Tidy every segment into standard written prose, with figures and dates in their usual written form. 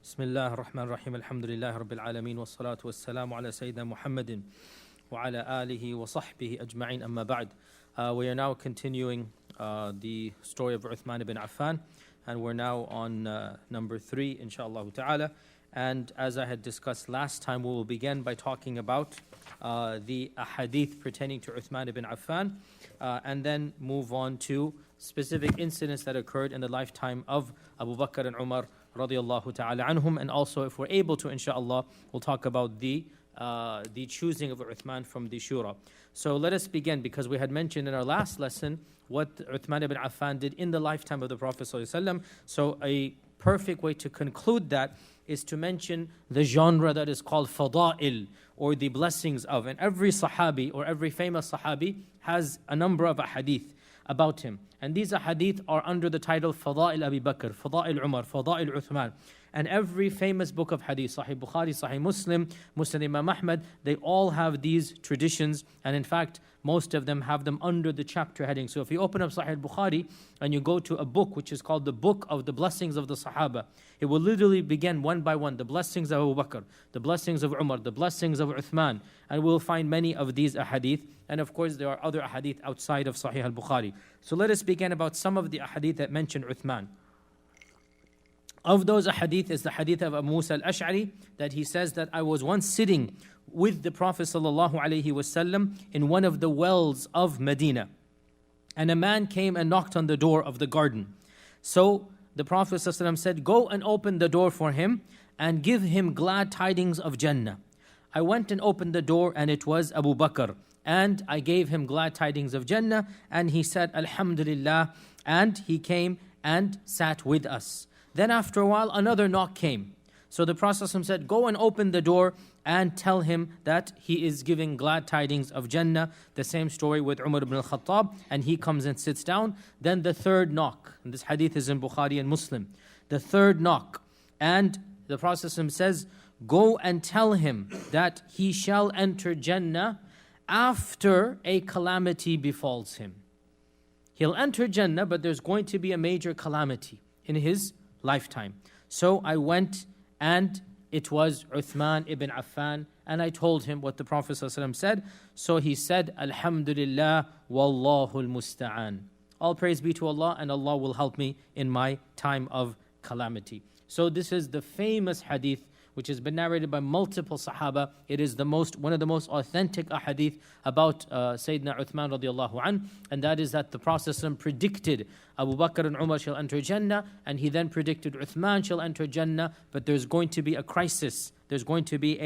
بسم الله الرحمن الرحيم الحمد لله رب العالمين والصلاة والسلام على سيدنا محمد وعلى آله وصحبه أجمعين أما بعد. We are now continuing the story of Uthman Ibn Affan, and we're now on number 3 inshallah ta'ala. And as I had discussed last time, we will begin by talking about the ahadith pertaining to Uthman Ibn Affan, and then move on to specific incidents that occurred in the lifetime of Abu Bakr and Umar radiyallahu ta'ala anhum. And also, if we're able to, inshallah, we'll talk about the choosing of Uthman from the shura. So let us begin, because we had mentioned in our last lesson what Uthman ibn Affan did in the lifetime of the Prophet ﷺ. So a perfect way to conclude that is to mention the genre that is called fada'il, or the blessings of. And every sahabi or every famous sahabi has a number of ahadith about him. And these ahadith are under the title Fada'il Abu Bakr, Fada'il Umar, Fada'il Uthman. And every famous book of hadith, Sahih Bukhari, Sahih Muslim, Musnad Imam Ahmad, they all have these traditions. And in fact, most of them have them under the chapter heading. So if you open up Sahih Bukhari and you go to a book which is called the Book of the Blessings of the Sahaba, it will literally begin one by one, the blessings of Abu Bakr, the blessings of Umar, the blessings of Uthman. And we'll find many of these ahadith. And of course, there are other ahadith outside of Sahih al-Bukhari. So let us begin about some of the ahadith that mention Uthman. Of those ahadith is the hadith of Abu Musa al-Ash'ari, that he says that I was once sitting with the Prophet ﷺ in one of the wells of Medina. And a man came and knocked on the door of the garden. So the Prophet ﷺ said, go and open the door for him and give him glad tidings of Jannah. I went and opened the door, and it was Abu Bakr. And I gave him glad tidings of Jannah, and he said, Alhamdulillah, and he came and sat with us. Then after a while, another knock came. So the Prophet said, go and open the door and tell him that he is giving glad tidings of Jannah. The same story with Umar ibn al-Khattab, and he comes and sits down. Then the third knock, and this hadith is in Bukhari and Muslim. The third knock, and the Prophet says, go and tell him that he shall enter Jannah after a calamity befalls him. He'll enter Jannah, but there's going to be a major calamity in his lifetime. So I went, and it was Uthman ibn Affan, and I told him what the Prophet ﷺ said. So he said, Alhamdulillah, Wallahu al-musta'an. All praise be to Allah, and Allah will help me in my time of calamity. So this is the famous hadith which has been narrated by multiple Sahaba. It is one of the most authentic ahadith about Sayyidina Uthman radiallahu anh, and that is that the Prophet predicted Abu Bakr and Umar shall enter Jannah, and he then predicted Uthman shall enter Jannah, but there's going to be a crisis. There's going to be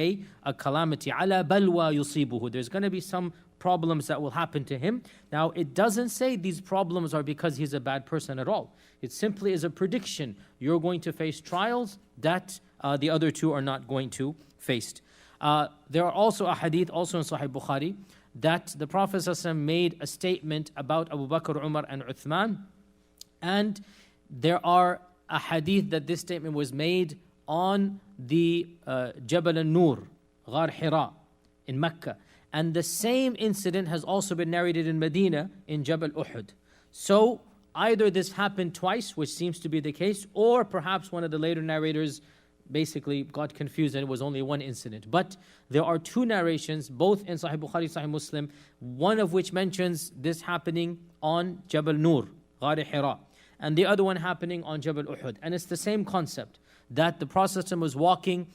a calamity. Ala balwa yusibuhu. There's going to be some problems that will happen to him. Now, it doesn't say these problems are because he's a bad person at all. It simply is a prediction. You're going to face trials that the other two are not going to face. There are also a hadith, also in Sahih Bukhari, that the Prophet ﷺ made a statement about Abu Bakr, Umar and Uthman. And there are a hadith that this statement was made on the Jabal al-Nur, Ghar Hira, in Mecca. And the same incident has also been narrated in Medina, in Jabal Uhud. So either this happened twice, which seems to be the case, or perhaps one of the later narrators basically got confused and it was only one incident. But there are two narrations, both in Sahih Bukhari, Sahih Muslim, one of which mentions this happening on Jabal Nur, Ghar Hira, and the other one happening on Jabal Uhud. And it's the same concept, that the Prophet was walking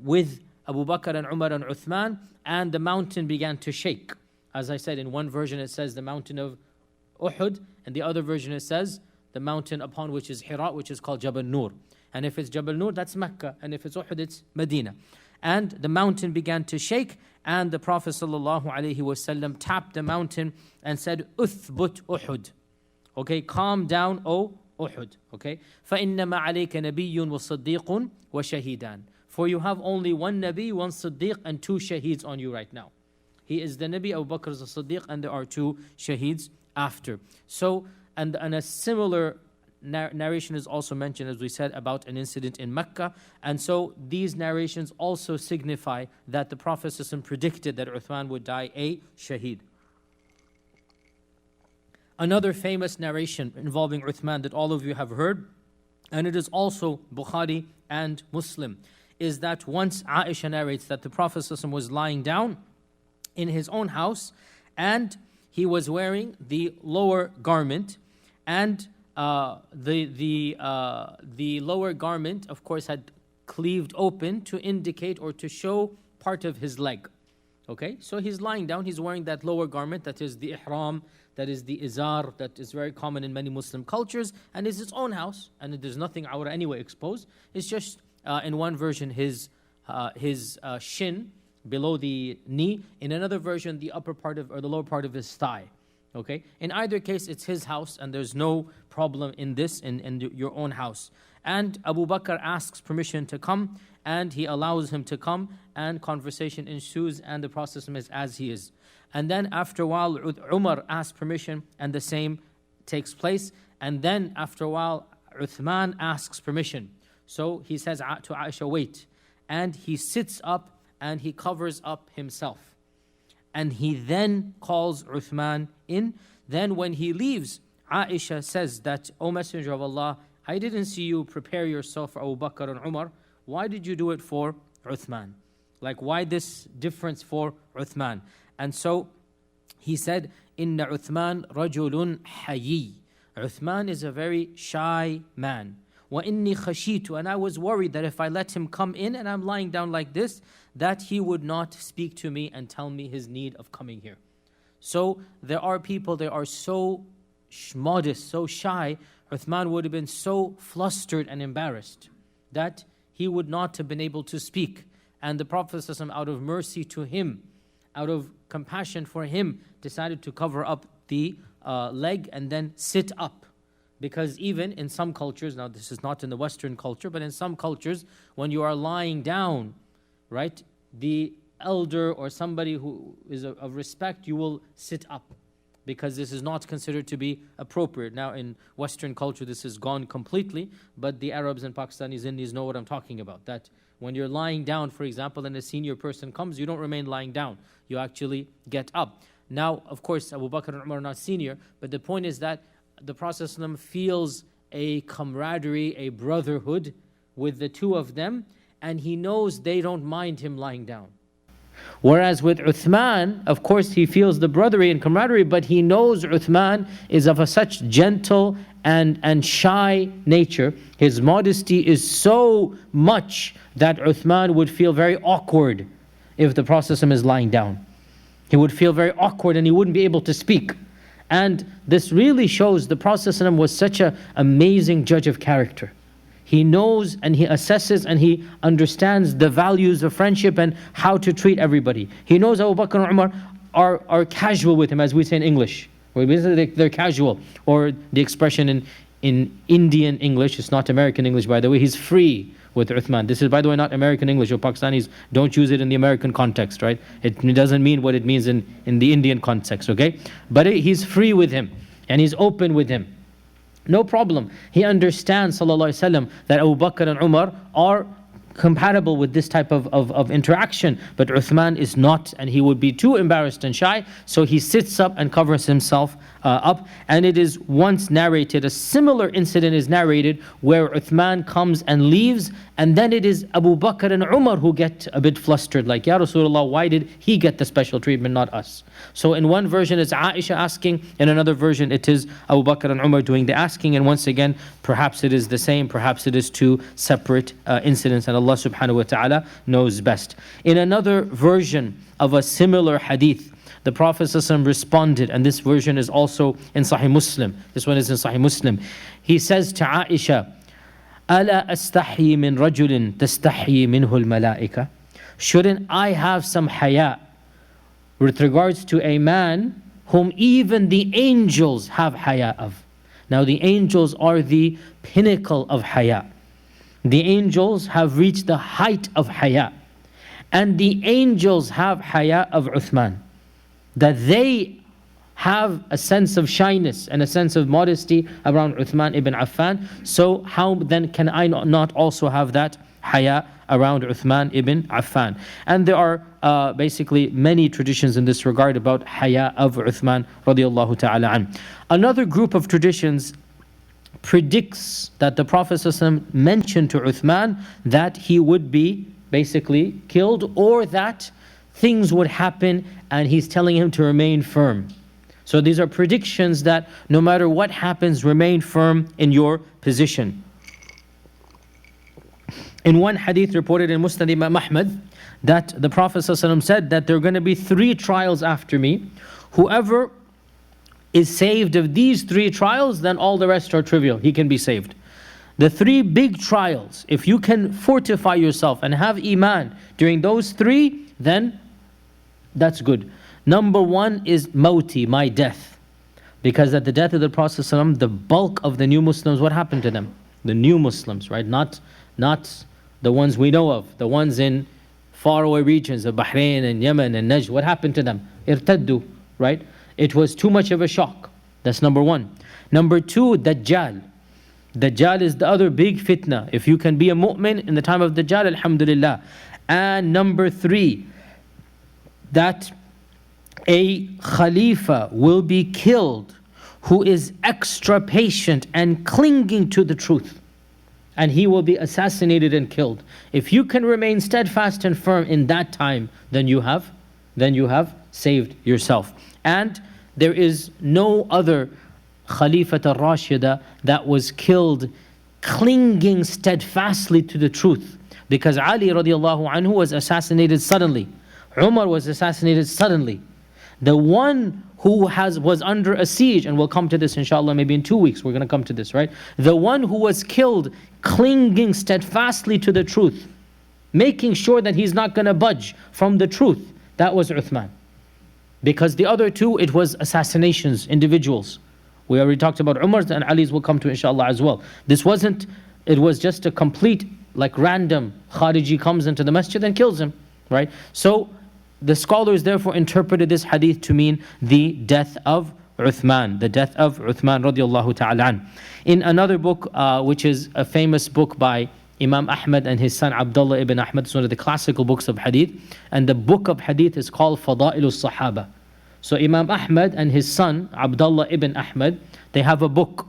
with Abu Bakr and Umar and Uthman, and the mountain began to shake. As I said, in one version it says the mountain of Uhud, and the other version it says the mountain upon which is Hira, which is called Jabal Nur. And if it's Jabal Nur, that's Mecca, and if it's Uhud, it's Medina. And the mountain began to shake, and the Prophet ﷺ tapped the mountain and said, Uthbut Uhud. Okay, calm down, O Uhud. Okay, فَإِنَّمَا عَلَيْكَ نَبِيٌّ وَصَدِّيقٌ وَشَهِيدًا. For you have only one Nabi, one Siddiq, and two shaheeds on you right now. He is the Nabi, Abu Bakr is the Siddiq, and there are two shaheeds after. So, and a similar narration is also mentioned, as we said, about an incident in Mecca. And so these narrations also signify that the Prophet ﷺ predicted that Uthman would die a shaheed. Another famous narration involving Uthman that all of you have heard and it is also Bukhari and Muslim, is that once Aisha narrates that the Prophet ﷺ was lying down in his own house and he was wearing the lower garment, and the lower garment, of course, had cleaved open to indicate or to show part of his leg. Okay, so he's lying down, he's wearing that lower garment, that is the ihram, that is the izar, that is very common in many Muslim cultures, and is his own house, and there's nothing awra anyway exposed. It's just, in one version, his shin, below the knee. In another version, the upper part of, or the lower part of his thigh. Okay? In either case, it's his house, and there's no problem in this, in your own house. And Abu Bakr asks permission to come, and he allows him to come, and conversation ensues, and the process is as he is. And then after a while, Umar asks permission, and the same takes place. And then after a while, Uthman asks permission. So he says to Aisha, wait. And he sits up, and he covers up himself. And he then calls Uthman in. Then when he leaves, Aisha says that, O Messenger of Allah, I didn't see you prepare yourself for Abu Bakr and Umar. Why did you do it for Uthman? Like, why this difference for Uthman? And so he said, Inna Uthman rajulun hayy. Uthman is a very shy man. Wa inni khashitu, and I was worried that if I let him come in and I'm lying down like this, that he would not speak to me and tell me his need of coming here. So there are people, they are so modest, so shy. Uthman would have been so flustered and embarrassed that he would not have been able to speak. And the Prophet ﷺ, out of mercy to him, out of compassion for him, decided to cover up the leg and then sit up. Because even in some cultures, now this is not in the Western culture, but in some cultures, when you are lying down, right, the elder or somebody who is of respect, you will sit up, because this is not considered to be appropriate. Now in Western culture, this is gone completely, but the Arabs and Pakistanis, Indians know what I'm talking about. That when you're lying down, for example, and a senior person comes, you don't remain lying down. You actually get up. Now, of course, Abu Bakr and Umar are not senior, but the point is that the Prophet ﷺ feels a camaraderie, a brotherhood with the two of them, and he knows they don't mind him lying down. Whereas with Uthman, of course, he feels the brotherly and camaraderie, but he knows Uthman is of a such gentle and shy nature. His modesty is so much that Uthman would feel very awkward if the Prophet ﷺ is lying down. He would feel very awkward and he wouldn't be able to speak. And this really shows the Prophet ﷺ was such an amazing judge of character. He knows and he assesses and he understands the values of friendship and how to treat everybody. He knows Abu Bakr and Umar are casual with him, as we say in English. They're casual. Or the expression in Indian English, it's not American English by the way, he's free with Uthman. This is, by the way, not American English, or Pakistanis don't use it in the American context, right? It doesn't mean what it means in the Indian context, okay? But he's free with him and he's open with him. No problem. He understands, sallallahu alaihi wasallam, that Abu Bakr and Umar are compatible with this type of interaction, but Uthman is not, and he would be too embarrassed and shy, so he sits up and covers himself up. And it is once narrated, a similar incident is narrated where Uthman comes and leaves, and then it is Abu Bakr and Umar who get a bit flustered, like, Ya Rasulullah, why did he get the special treatment, not us? So in one version it's Aisha asking, in another version it is Abu Bakr and Umar doing the asking, and once again, perhaps it is the same, perhaps it is two separate incidents, and Allah subhanahu wa ta'ala knows best. In another version of a similar hadith, the Prophet ﷺ responded, and this version is also in Sahih Muslim. This one is in Sahih Muslim. He says to Aisha, أَلَا أَسْتَحْيِي مِنْ رَجُلٍ تَسْتَحْيِي مِنْهُ الْمَلَائِكَةِ. Shouldn't I have some haya with regards to a man whom even the angels have haya of? Now the angels are the pinnacle of haya. The angels have reached the height of haya. And the angels have haya of Uthman. That they have a sense of shyness and a sense of modesty around Uthman ibn Affan. So how then can I not also have that haya around Uthman ibn Affan? And there are basically many traditions in this regard about haya of Uthman radiallahu ta'ala an. Another group of traditions predicts that the Prophet ﷺ mentioned to Uthman that he would be basically killed, or that things would happen, and he's telling him to remain firm. So these are predictions that no matter what happens, remain firm in your position. In one hadith reported in Musnad Imam Ahmad, that the Prophet ﷺ said that there are going to be 3 trials after me. Whoever is saved of these 3 trials, then all the rest are trivial. He can be saved. The 3 big trials, if you can fortify yourself and have iman during those 3, then that's good. Number 1 is mauti, my death. Because at the death of the Prophet ﷺ, the bulk of the new Muslims, what happened to them? The new Muslims, right? Not the ones we know of, the ones in faraway regions of Bahrain and Yemen and Najd. What happened to them? Irtaddu, right? It was too much of a shock. That's number 1. Number 2, Dajjal. Dajjal is the other big fitna. If you can be a mu'min in the time of Dajjal, alhamdulillah. And number 3, that a khalifa will be killed who is extra patient and clinging to the truth, and he will be assassinated and killed. If you can remain steadfast and firm in that time, then you have saved yourself. And there is no other Khalifat al-Rashida that was killed clinging steadfastly to the truth, because Ali radiallahu anhu was assassinated suddenly. Umar was assassinated suddenly. The one who was under a siege, and we'll come to this inshallah maybe in 2 weeks, we're going to come to this, right? The one who was killed clinging steadfastly to the truth, making sure that he's not going to budge from the truth, that was Uthman. Because the other 2, it was assassinations, individuals. We already talked about Umar's, and Ali's will come to inshallah as well. This wasn't, it was just a complete, like random, Khariji comes into the masjid and kills him, right? So the scholars therefore interpreted this hadith to mean the death of Uthman, the death of Uthman radiallahu ta'ala an. In another book, which is a famous book by Imam Ahmad and his son Abdullah ibn Ahmad, it's one of the classical books of hadith, and the book of hadith is called Fada'il Sahaba. So Imam Ahmad and his son Abdullah ibn Ahmad, they have a book.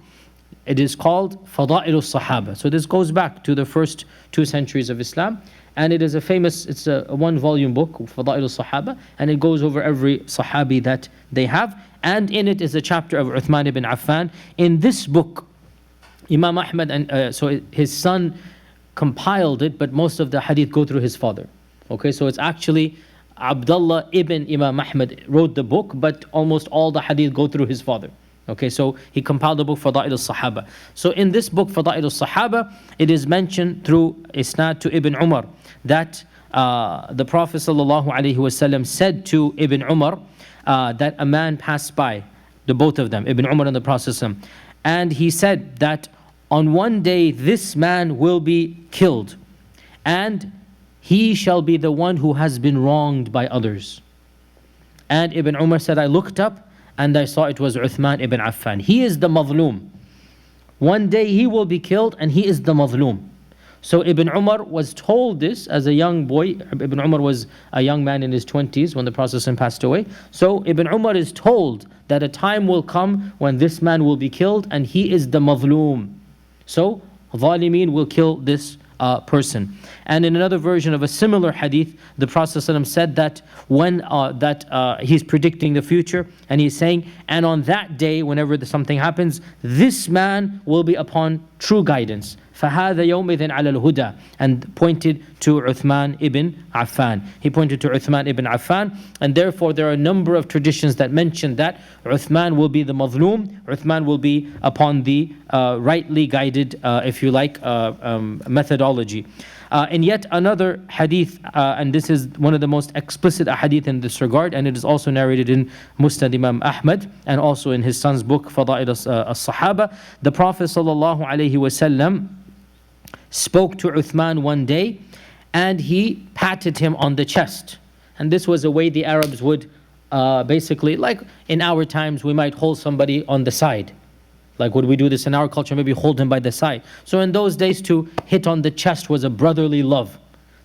It is called Fada'il Sahaba. So this goes back to the first 2 centuries of Islam, and it is a famous, it's a 1-volume book, Fada'il Sahaba, and it goes over every Sahabi that they have, and in it is a chapter of Uthman ibn Affan. In this book, Imam Ahmad and so his son compiled it, but most of the hadith go through his father. Okay, so it's actually Abdullah ibn Imam Ahmad wrote the book, but almost all the hadith go through his father. Okay, so he compiled the book Fada'il al-Sahaba. So in this book Fada'il al-Sahaba, it is mentioned through isnad to Ibn Umar that the Prophet ﷺ said to Ibn Umar that a man passed by, the both of them, Ibn Umar and the Prophet ﷺ, and he said that on one day this man will be killed, and he shall be the one who has been wronged by others. And Ibn Umar said, I looked up and I saw it was Uthman ibn Affan. He is the mazloom. One day he will be killed and he is the mazloom. So Ibn Umar was told this as a young boy. Ibn Umar was a young man in his 20s when the Prophet passed away. So Ibn Umar is told that a time will come when this man will be killed and he is the mazloom. So Zalimeen will kill this person. And in another version of a similar hadith, the Prophet ﷺ said that when he's predicting the future, and he's saying, and on that day, whenever something happens, this man will be upon true guidance. فَهَذَا يَوْمِذٍ عَلَى الْهُدَى, and pointed to Uthman ibn Affan. He pointed to Uthman ibn Affan, and therefore there are a number of traditions that mention that Uthman will be the mazloom, Uthman will be upon the rightly guided, if you like, methodology. And yet another hadith, and this is one of the most explicit hadith in this regard, and it is also narrated in Musnad Imam Ahmad and also in his son's book Fada'il al-Sahaba. The Prophet ﷺ spoke to Uthman one day and he patted him on the chest. And this was a way the Arabs would basically, like in our times, we might hold somebody on the side. Like would we do this in our culture, maybe hold him by the side. So in those days to hit on the chest was a brotherly love,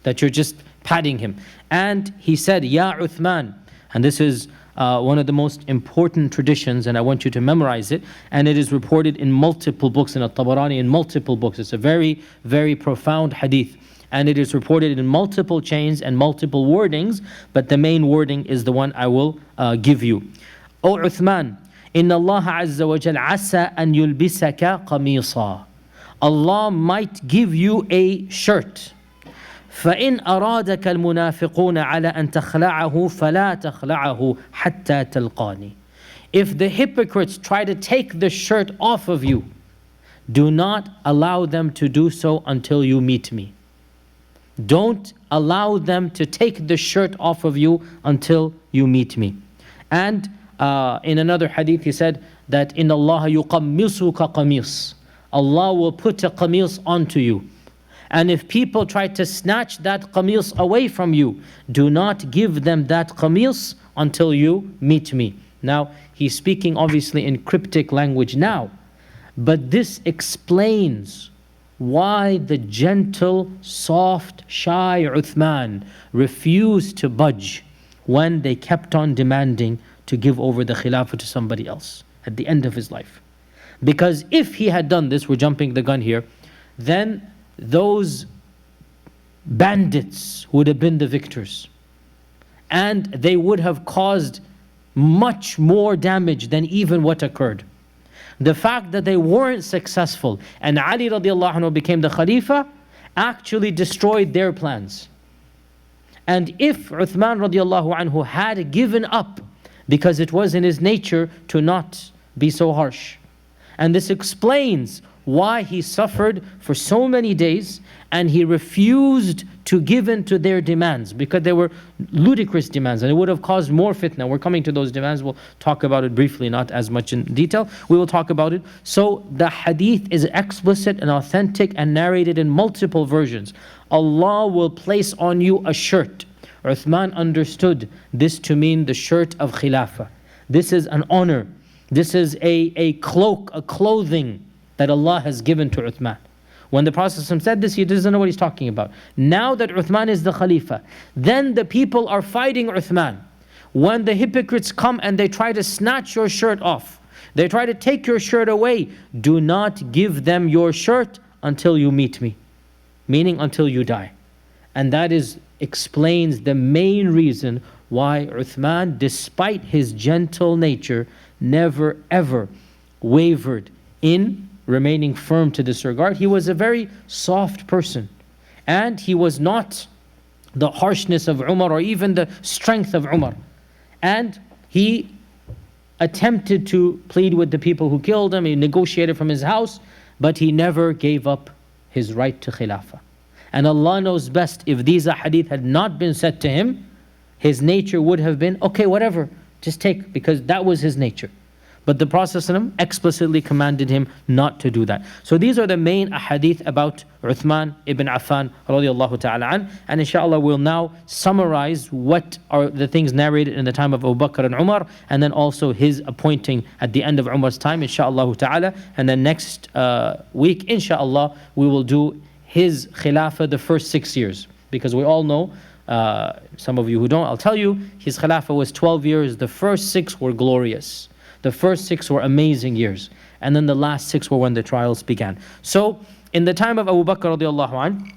that you're just patting him. And he said, Ya Uthman, and this is one of the most important traditions, and I want you to memorize it, and it is reported in multiple books, in At-Tabarani, in multiple books. It's a very, very profound hadith, and it is reported in multiple chains and multiple wordings, but the main wording is the one I will give you. O Uthman, Inna Allah Azza wa Jal asa an yulbisaka qamisa. Allah might give you a shirt. فإن أرادك المنافقون على أن تخلعه فلا تخلعه حتى تلقاني. If the hypocrites try to take the shirt off of you, do not allow them to do so until you meet me. Don't allow them to take the shirt off of you until you meet me. And in another hadith he said that in Allah yuqammisuka qamis. Allah will put a qamis onto you. And if people try to snatch that qamis away from you, do not give them that qamis until you meet me. Now, he's speaking obviously in cryptic language now, but this explains why the gentle, soft, shy Uthman refused to budge when they kept on demanding to give over the khilafah to somebody else at the end of his life. Because if he had done this, we're jumping the gun here, then those bandits would have been the victors, and they would have caused much more damage than even what occurred. The fact that they weren't successful and Ali radiallahu anhu became the khalifa actually destroyed their plans. And if Uthman radiallahu anhu had given up, because it was in his nature to not be so harsh, and this explains why he suffered for so many days and he refused to give in to their demands, because they were ludicrous demands and it would have caused more fitna. We're coming to those demands. We'll talk about it briefly, not as much in detail. We will talk about it. So the hadith is explicit and authentic and narrated in multiple versions. Allah will place on you a shirt. Uthman understood this to mean the shirt of khilafah. This is an honor. This is a cloak, a clothing that Allah has given to Uthman. When the Prophet said this, he doesn't know what he's talking about. Now that Uthman is the Khalifa, then the people are fighting Uthman. When the hypocrites come and they try to snatch your shirt off, they try to take your shirt away, do not give them your shirt until you meet me. Meaning until you die. And that explains the main reason why Uthman, despite his gentle nature, never ever wavered in remaining firm to this regard. He was a very soft person, and he was not the harshness of Umar or even the strength of Umar. And he attempted to plead with the people who killed him. He negotiated from his house, but he never gave up his right to khilafah. And Allah knows best, if these ahadith had not been said to him, his nature would have been, okay, whatever, just take, because that was his nature. But the Prophet ﷺ explicitly commanded him not to do that. So these are the main ahadith about Uthman ibn Affan radiallahu ta'ala an. And inshallah we'll now summarize what are the things narrated in the time of Abu Bakr and Umar, and then also his appointing at the end of Umar's time, inshallah ta'ala. And then next week, inshallah, we will do his khilafah the first 6 years. Because we all know, some of you who don't, I'll tell you, his khilafah was 12 years. The first 6 were glorious. The first 6 were amazing years. And then the last 6 were when the trials began. So, in the time of Abu Bakr radiallahu anh,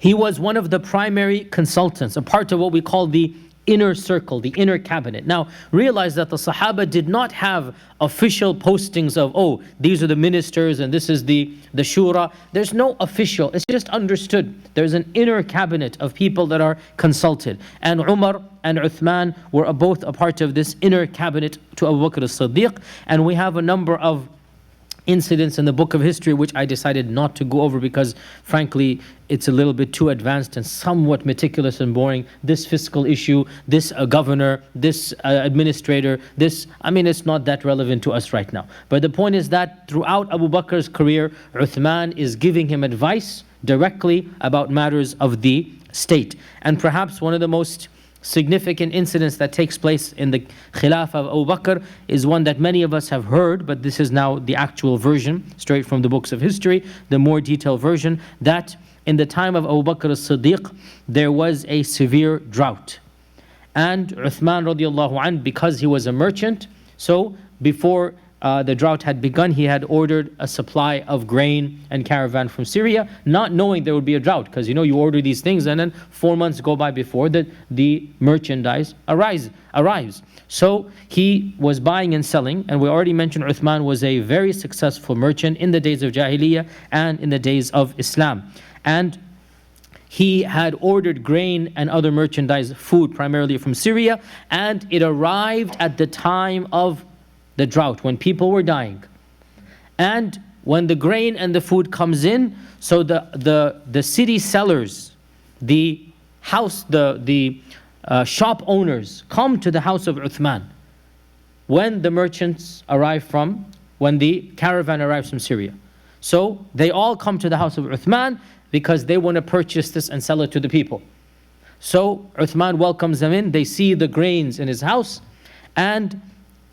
he was one of the primary consultants, a part of what we call the inner circle, the inner cabinet. Now, realize that the Sahaba did not have official postings of, oh, these are the ministers and this is the shura. There's no official, it's just understood. There's an inner cabinet of people that are consulted. And Umar and Uthman were both a part of this inner cabinet to Abu Bakr as-Siddiq. And we have a number of incidents in the book of history which I decided not to go over because frankly it's a little bit too advanced and somewhat meticulous and boring. This fiscal issue, this governor, this administrator, this, I mean, it's not that relevant to us right now. But the point is that throughout Abu Bakr's career, Uthman is giving him advice directly about matters of the state. And perhaps one of the most significant incidents that takes place in the Khilafah of Abu Bakr is one that many of us have heard, but this is now the actual version, straight from the books of history, the more detailed version, that in the time of Abu Bakr as-Siddiq, there was a severe drought. And Uthman radiallahu anh, because he was a merchant, so before the drought had begun, he had ordered a supply of grain and caravan from Syria, not knowing there would be a drought, because you order these things and then 4 months go by before the merchandise arrives. So he was buying and selling, and we already mentioned Uthman was a very successful merchant in the days of Jahiliyyah and in the days of Islam. And he had ordered grain and other merchandise, food primarily from Syria, and it arrived at the time of the drought, when people were dying. And when the grain and the food comes in, so the city sellers, the shop owners come to the house of Uthman when the merchants when the caravan arrives from Syria. So they all come to the house of Uthman because they want to purchase this and sell it to the people. So Uthman welcomes them in, they see the grains in his house, and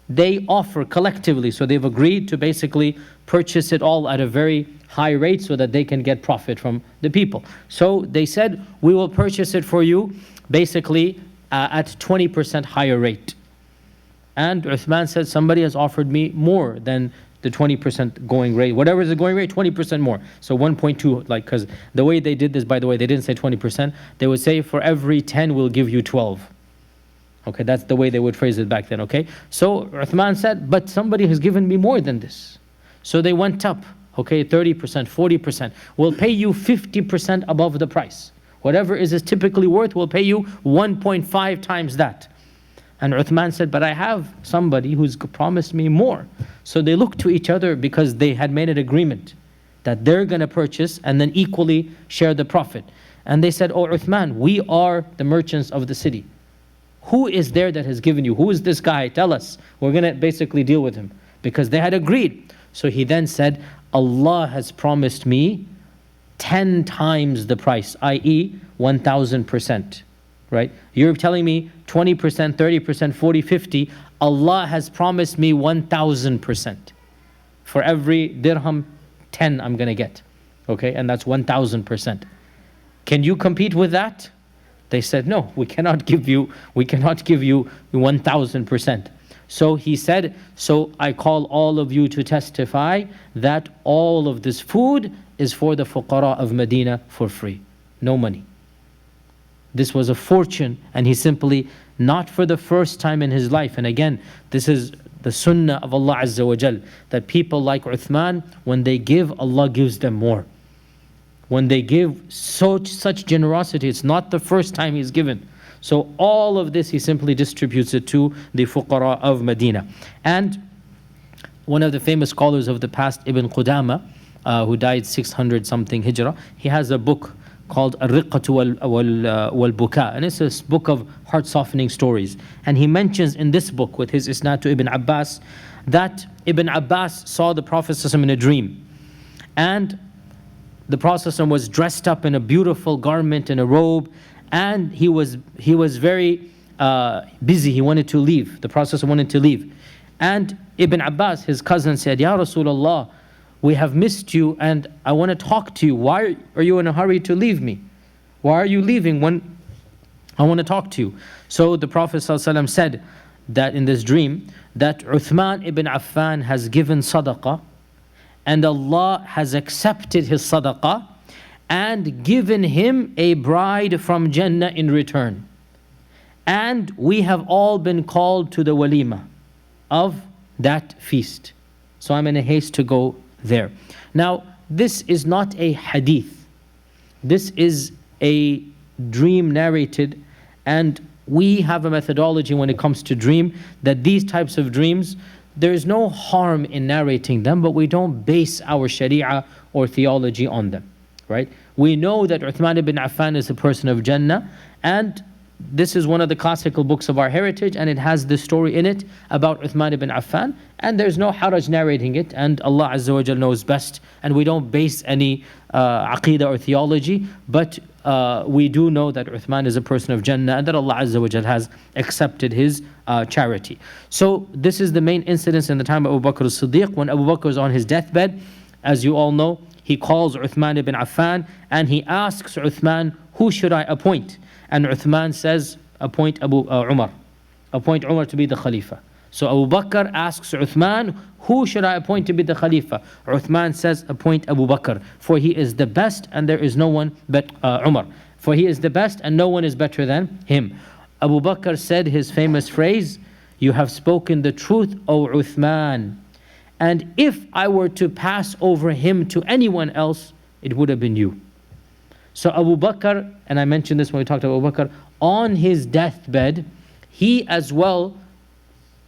they offer collectively, so they've agreed to basically purchase it all at a very high rate so that they can get profit from the people. So they said, we will purchase it for you basically at 20% higher rate. And Uthman said, somebody has offered me more than the 20% going rate. Whatever is the going rate, 20% more. So 1.2, because the way they did this, by the way, they didn't say 20%. They would say, for every 10, we'll give you 12. Okay, that's the way they would phrase it back then, okay? So Uthman said, but somebody has given me more than this. So they went up, okay, 30%, 40%. We'll pay you 50% above the price. Whatever is typically worth, we'll pay you 1.5 times that. And Uthman said, but I have somebody who's promised me more. So they looked to each other because they had made an agreement that they're going to purchase and then equally share the profit. And they said, oh Uthman, we are the merchants of the city. Who is there that has given you? Who is this guy? Tell us. We're going to basically deal with him. Because they had agreed. So he then said, Allah has promised me 10 times the price, i.e. 1,000%. Right? You're telling me 20%, 30%, 40, 50. Allah has promised me 1,000%. For every dirham, 10 I'm going to get. Okay? And that's 1,000%. Can you compete with that? They said, no, we cannot give you 1,000%. So he said, so I call all of you to testify that all of this food is for the fuqara of Medina for free. No money. This was a fortune, and he simply, not for the first time in his life, and again, this is the sunnah of Allah Azza wa Jal, that people like Uthman, when they give, Allah gives them more. When they give such generosity, it's not the first time he's given. So all of this, he simply distributes it to the fuqara of Medina. And one of the famous scholars of the past, Ibn Qudama, who died 600 something Hijrah, he has a book called Ar-Riqqatu wal-Buka, and it's a book of heart-softening stories. And he mentions in this book, with his isnad to Ibn Abbas, that Ibn Abbas saw the Prophet in a dream. And the Prophet was dressed up in a beautiful garment and a robe, and he was very busy. He wanted to leave. The Prophet wanted to leave. And Ibn Abbas, his cousin, said, Ya Rasulullah, we have missed you and I want to talk to you. Why are you in a hurry to leave me? Why are you leaving when I want to talk to you? So the Prophet ﷺ said that in this dream, that Uthman ibn Affan has given sadaqah, and Allah has accepted his sadaqah and given him a bride from Jannah in return. And we have all been called to the walima of that feast. So I'm in a haste to go there. Now, this is not a hadith. This is a dream narrated, and we have a methodology when it comes to dream, that these types of dreams, there is no harm in narrating them, but we don't base our sharia or theology on them, right? We know that Uthman ibn Affan is a person of Jannah, and this is one of the classical books of our heritage, and it has this story in it about Uthman ibn Affan, and there's no haraj narrating it, and Allah Azza wa Jal knows best, and we don't base any aqidah or theology, but we do know that Uthman is a person of Jannah, and that Allah Azza wa Jal has accepted his charity. So this is the main incidence in the time of Abu Bakr as-Siddiq. When Abu Bakr was on his deathbed, as you all know, he calls Uthman ibn Affan, and he asks Uthman, who should I appoint? And Uthman says, appoint Umar. Appoint Umar to be the khalifa. So Abu Bakr asks Uthman, who should I appoint to be the khalifa? Uthman says, appoint Abu Bakr, for he is the best and there is no one but Umar. For he is the best and no one is better than him. Abu Bakr said his famous phrase, you have spoken the truth, O Uthman. And if I were to pass over him to anyone else, it would have been you. So Abu Bakr, and I mentioned this when we talked about Abu Bakr, on his deathbed, he as well,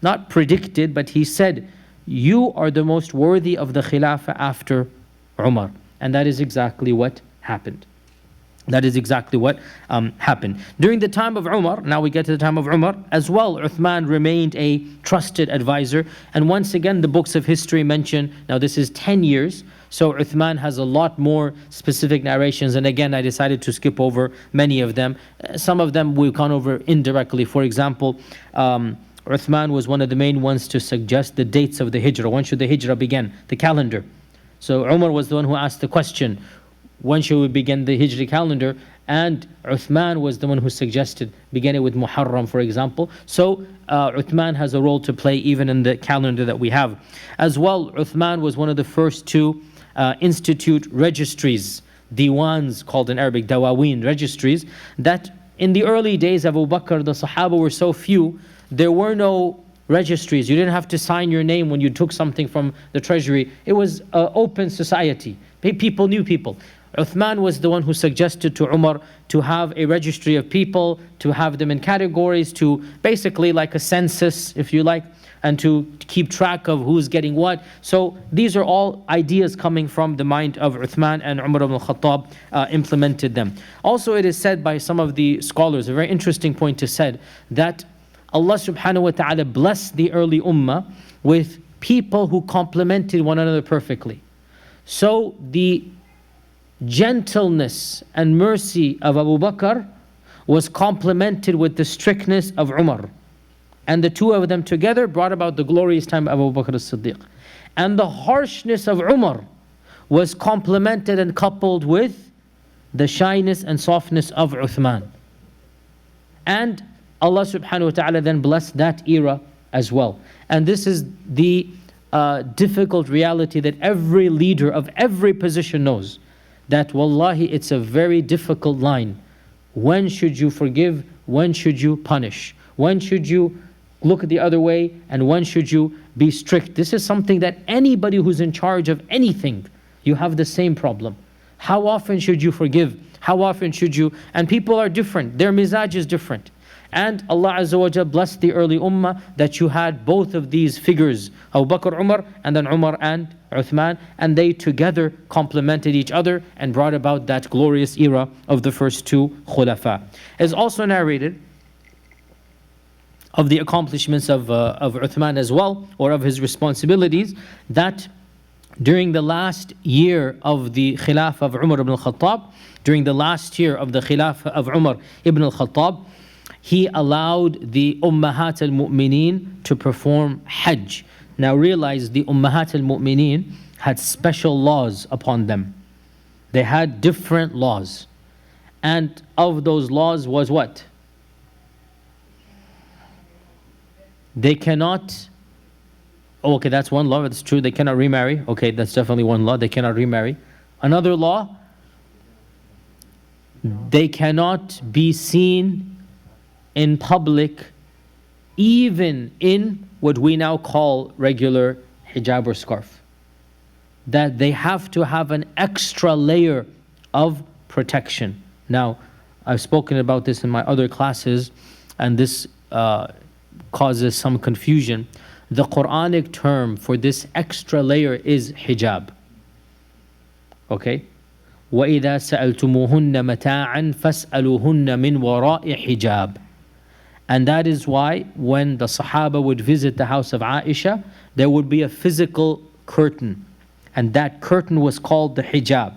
not predicted, but he said, you are the most worthy of the Khilafah after Umar. And that is exactly what happened. That is exactly what happened. During the time of Umar, now we get to the time of Umar, as well, Uthman remained a trusted advisor. And once again, the books of history mention, now this is 10 years, so Uthman has a lot more specific narrations. And again, I decided to skip over many of them. Some of them we've gone over indirectly. For example, Uthman was one of the main ones to suggest the dates of the hijrah. When should the hijrah begin? The calendar. So Umar was the one who asked the question, when should we begin the Hijri calendar? And Uthman was the one who suggested beginning with Muharram, for example. So Uthman has a role to play even in the calendar that we have. As well, Uthman was one of the first to institute registries, diwans called in Arabic, dawaween, registries, that in the early days of Abu Bakr, the Sahaba were so few, there were no registries. You didn't have to sign your name when you took something from the treasury. It was an open society. People knew people. Uthman was the one who suggested to Umar to have a registry of people, to have them in categories, to basically like a census, if you like, and to keep track of who's getting what. So these are all ideas coming from the mind of Uthman, and Umar ibn al-Khattab implemented them. Also, it is said by some of the scholars, a very interesting point is said, that Allah subhanahu wa ta'ala blessed the early ummah with people who complemented one another perfectly. So the gentleness and mercy of Abu Bakr was complemented with the strictness of Umar. And the two of them together brought about the glorious time of Abu Bakr as-Siddiq. And the harshness of Umar was complemented and coupled with the shyness and softness of Uthman. And Allah subhanahu wa ta'ala then blessed that era as well. And this is the difficult reality that every leader of every position knows, that wallahi it's a very difficult line. When should you forgive? When should you punish? When should you look the other way? And when should you be strict? This is something that anybody who's in charge of anything, you have the same problem. How often should you forgive? How often should you? And people are different. Their mizaj is different. And Allah Azza wa Jalla blessed the early ummah that you had both of these figures, Abu Bakr, Umar, and then Umar and Uthman, and they together complemented each other and brought about that glorious era of the first two khulafa. It is also narrated of the accomplishments of Uthman as well, or of his responsibilities, that during the last year of the Khilafah of Umar ibn al-Khattab, during the last year of the Khilafah of Umar ibn al-Khattab, he allowed the Ummahat al-Mu'mineen to perform Hajj. Now realize the Ummahat al-Mu'mineen had special laws upon them. They had different laws. And of those laws was what? They cannot, oh, okay, that's one law, that's true, they cannot remarry. Okay, that's definitely one law, they cannot remarry. Another law, they cannot be seen in public, even in what we now call regular hijab or scarf. That they have to have an extra layer of protection. Now, I've spoken about this in my other classes, and this causes some confusion. The Quranic term for this extra layer is hijab. Okay? وَإِذَا سَأَلْتُمُوهُنَّ مَتَاعًا فَاسْأَلُوهُنَّ مِنْ وَرَاءِ حِجَابٍ. And that is why when the Sahaba would visit the house of Aisha, there would be a physical curtain. And that curtain was called the hijab.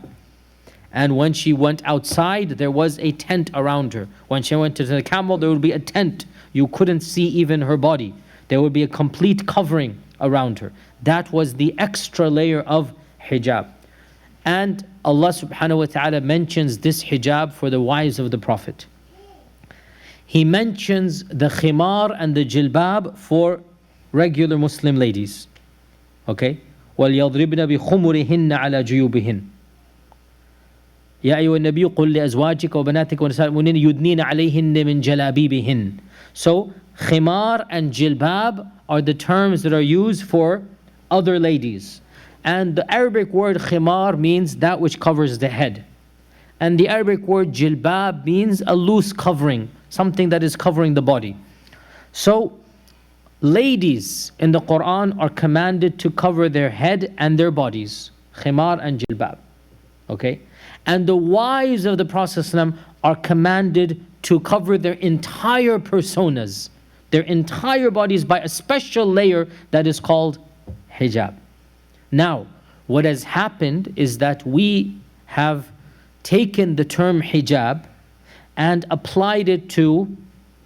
And when she went outside, there was a tent around her. When she went to the camel, there would be a tent. You couldn't see even her body. There would be a complete covering around her. That was the extra layer of hijab. And Allah subhanahu wa ta'ala mentions this hijab for the wives of the Prophet. he mentions the khimar and the jilbab for regular Muslim ladies. Okay? وَلْيَضْرِبْنَ بِخُمُرِهِنَّ عَلَى جُيُوبِهِنَّ يَا أَيُّهَا النَّبِيُّ قُلْ لِأَزْوَاجِكَ وَبَنَاتِكَ وَنِسَاءِ الْمُؤْمِنِينَ يُدْنِينَ عَلَيْهِنَّ مِنْ جَلَابِيبِهِنَّ. So, khimar and jilbab are the terms that are used for other ladies. And the Arabic word khimar means that which covers the head. And the Arabic word jilbab means a loose covering, something that is covering the body. So, ladies in the Quran are commanded to cover their head and their bodies. Khimar and jilbab. Okay? And the wives of the Prophet ﷺ are commanded to cover their entire personas, their entire bodies by a special layer that is called hijab. Now, what has happened is that we have taken the term hijab and applied it to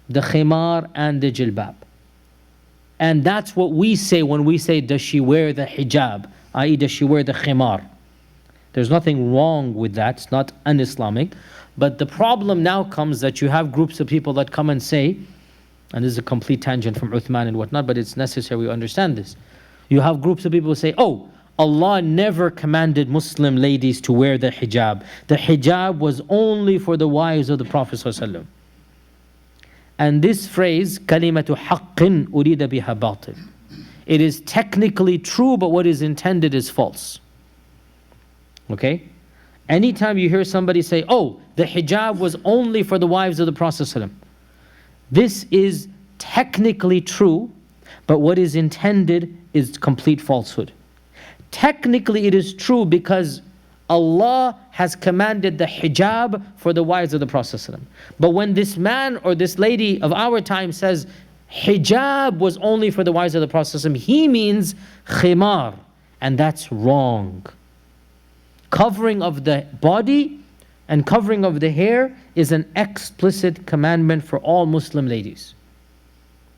the khimar and the jilbab. And that's what we say when we say, does she wear the hijab? I.e., does she wear the khimar? There's nothing wrong with that. It's not un-Islamic. But the problem now comes that you have groups of people that come and say, and this is a complete tangent from Uthman and whatnot, but it's necessary we understand this. You have groups of people who say, oh, Allah never commanded Muslim ladies to wear the hijab. The hijab was only for the wives of the Prophet ﷺ. And this phrase, kalimatu haqqin urida biha batil. It is technically true, but what is intended is false. Okay? Anytime you hear somebody say, oh, the hijab was only for the wives of the Prophet ﷺ, this is technically true, but what is intended is complete falsehood. Technically it is true because Allah has commanded the hijab for the wives of the Prophet ﷺ. But when this man or this lady of our time says hijab was only for the wives of the Prophet ﷺ, he means khimar, and that's wrong. Covering of the body and covering of the hair is an explicit commandment for all Muslim ladies.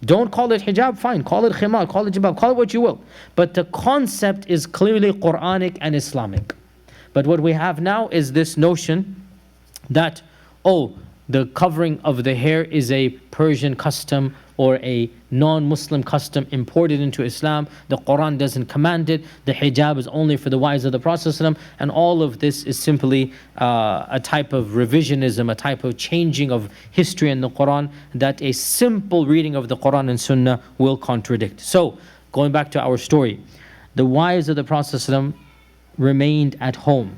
Don't call it hijab, fine. Call it khimar, call it jibab, call it what you will. But the concept is clearly Quranic and Islamic. But what we have now is this notion that, oh, the covering of the hair is a Persian custom or a non-Muslim custom imported into Islam. The Quran doesn't command it. The hijab is only for the wives of the Prophet ﷺ. And all of this is simply a type of revisionism, a type of changing of history in the Quran that a simple reading of the Quran and Sunnah will contradict. So, going back to our story, the wives of the Prophet ﷺ remained at home.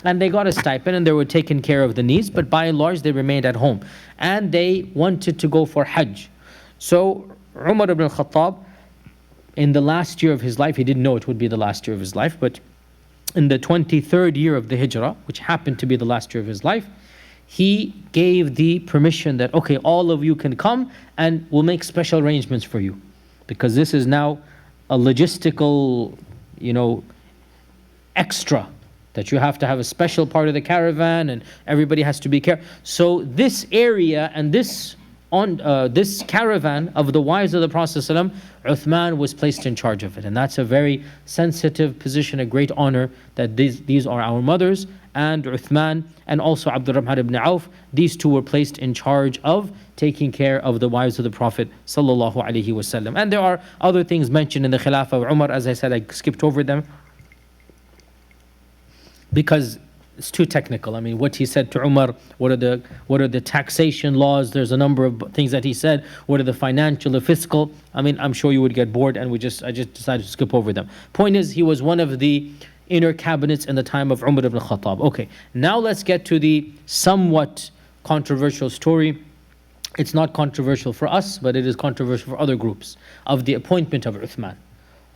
And they got a stipend and they were taking care of the needs, but by and large they remained at home. And they wanted to go for Hajj. So Umar ibn Khattab, in the last year of his life, he didn't know it would be the last year of his life, but in the 23rd year of the Hijrah, which happened to be the last year of his life, he gave the permission that, okay, all of you can come and we'll make special arrangements for you. Because this is now a logistical, extra, that you have to have a special part of the caravan and everybody has to be careful. So this area and this caravan of the wives of the Prophet ﷺ, Uthman was placed in charge of it. And that's a very sensitive position, a great honor that these are our mothers, and Uthman and also Abdurrahman ibn Auf, these two were placed in charge of taking care of the wives of the Prophet ﷺ. And there are other things mentioned in the Khilafah of Umar. As I said, I skipped over them because it's too technical. I mean, what he said to Umar, what are the taxation laws? There's a number of things that he said. What are the financial, the fiscal? I mean, I'm sure you would get bored, and I just decided to skip over them. Point is, he was one of the inner cabinets in the time of Umar ibn Khattab. Okay, now let's get to the somewhat controversial story. It's not controversial for us, but it is controversial for other groups, of the appointment of Uthman.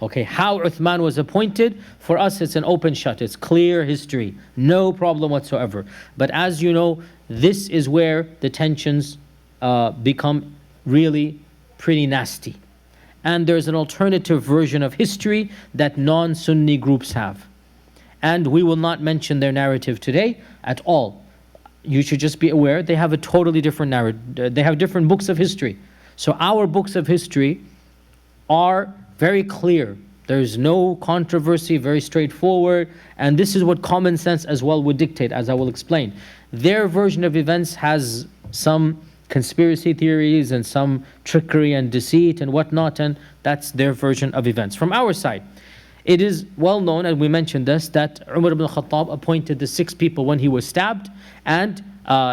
Okay, how Uthman was appointed, for us it's an open shut, it's clear history, no problem whatsoever. But as you know, this is where the tensions become really pretty nasty. And there's an alternative version of history that non-Sunni groups have. And we will not mention their narrative today at all. You should just be aware they have a totally different narrative. They have different books of history. So our books of history are very clear. There's no controversy, very straightforward, and this is what common sense as well would dictate, as I will explain. Their version of events has some conspiracy theories and some trickery and deceit and whatnot, and that's their version of events. From our side, it is well known, and we mentioned this, that Umar ibn Khattab appointed the 6 people when he was stabbed, and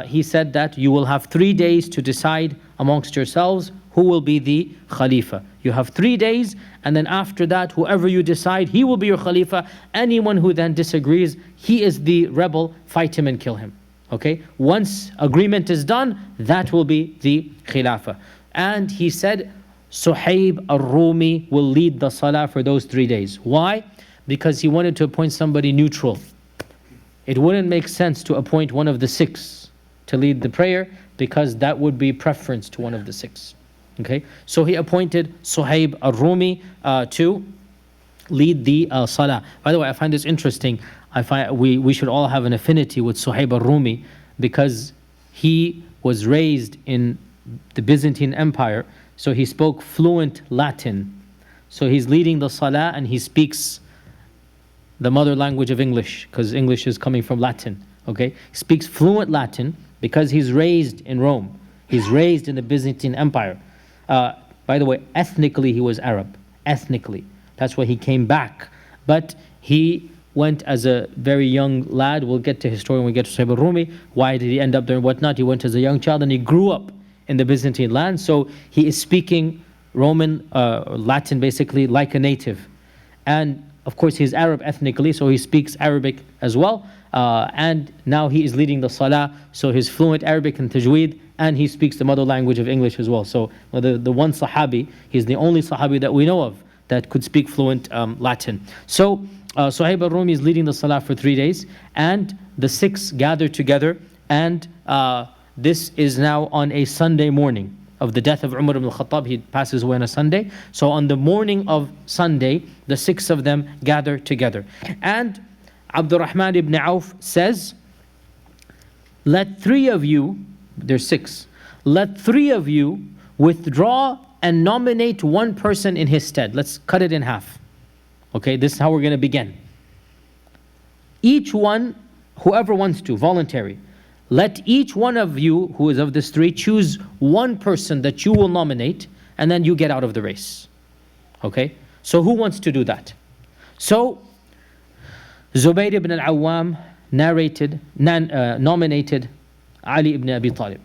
he said that you will have 3 days to decide amongst yourselves who will be the khalifa. You have 3 days, and then after that, whoever you decide, he will be your khalifa. Anyone who then disagrees, he is the rebel, fight him and kill him. Okay? Once agreement is done, that will be the khilafah. And he said, Suhaib al-Rumi will lead the salah for those 3 days. Why? Because he wanted to appoint somebody neutral. It wouldn't make sense to appoint one of the 6 to lead the prayer, because that would be preference to one of the 6. Okay? So he appointed Suhaib al-Rumi to lead the salah. By the way, I find this interesting. I find we should all have an affinity with Suhaib al-Rumi, because he was raised in the Byzantine Empire, so he spoke fluent Latin. So he's leading the salah and he speaks the mother language of English, because English is coming from Latin. Okay? He speaks fluent Latin because he's raised in Rome. He's raised in the Byzantine Empire. By the way, ethnically he was Arab. Ethnically. That's why he came back. But he went as a very young lad. We'll get to his story when we get to Suhaib al-Rumi. Why did he end up there and whatnot? He went as a young child and he grew up in the Byzantine land. So he is speaking Roman, Latin basically, like a native. And of course he's Arab ethnically, so he speaks Arabic as well. And now he is leading the salah, so he's fluent Arabic and tajweed, and he speaks the mother language of English as well. So the one Sahabi, he's the only Sahabi that we know of that could speak fluent Latin. So Suhaib al-Rumi is leading the salah for 3 days, and the 6 gather together, and this is now on a Sunday morning of the death of Umar ibn Khattab. He passes away on a Sunday. So on the morning of Sunday, the 6 of them gather together. And Abdurrahman ibn Auf says, let 3 of you, there's 6, let 3 of you withdraw and nominate one person in his stead. Let's cut it in half. Okay, this is how we're going to begin. Each one, whoever wants to, voluntary. Let each one of you, who is of this 3, choose one person that you will nominate, and then you get out of the race. Okay? So who wants to do that? So, Zubayr ibn al-Awwam nominated Ali ibn Abi Talib.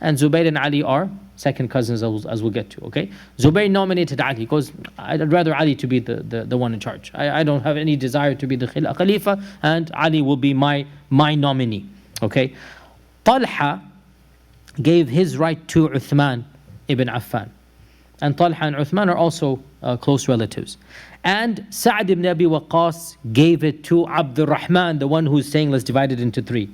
And Zubayr and Ali are second cousins, as we'll get to, okay? Zubayr nominated Ali. He goes, I'd rather Ali to be the one in charge. I don't have any desire to be the khalifa, and Ali will be my nominee, okay? Talha gave his right to Uthman ibn Affan. And Talha and Uthman are also close relatives. And Sa'd ibn Abi Waqqas gave it to Abdurrahman, the one who's saying let's divide it into 3.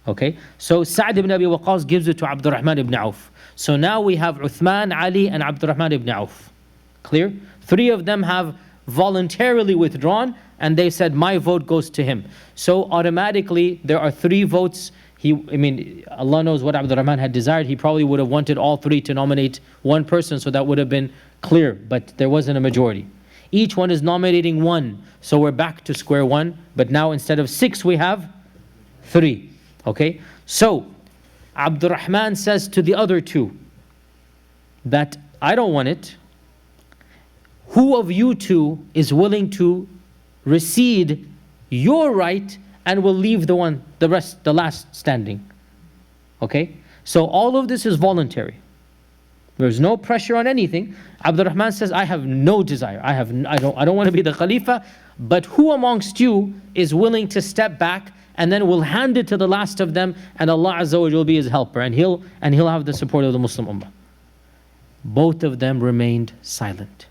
Okay, so Sa'd ibn Abi Waqqas gives it to Abdurrahman ibn Auf. So now we have Uthman, Ali, and Abdurrahman ibn Auf. Clear? 3 of them have voluntarily withdrawn, and they said, my vote goes to him. So automatically, there are 3 votes. Allah knows what Abdurrahman had desired. He probably would have wanted all 3 to nominate one person, so that would have been clear, but there wasn't a majority. Each one is nominating 1, so we're back to square 1, but now instead of 6, we have 3. Okay, so Abdurrahman says to the other 2 that I don't want it. Who of you 2 is willing to recede your right and will leave the last standing? Okay, so all of this is voluntary. There's no pressure on anything. Abdurrahman says, I have no desire. I don't want to be the khalifa, but who amongst you is willing to step back, and then we'll hand it to the last of them, and Allah Azza wa Jalla will be his helper, and he'll have the support of the Muslim Ummah. Both of them remained silent.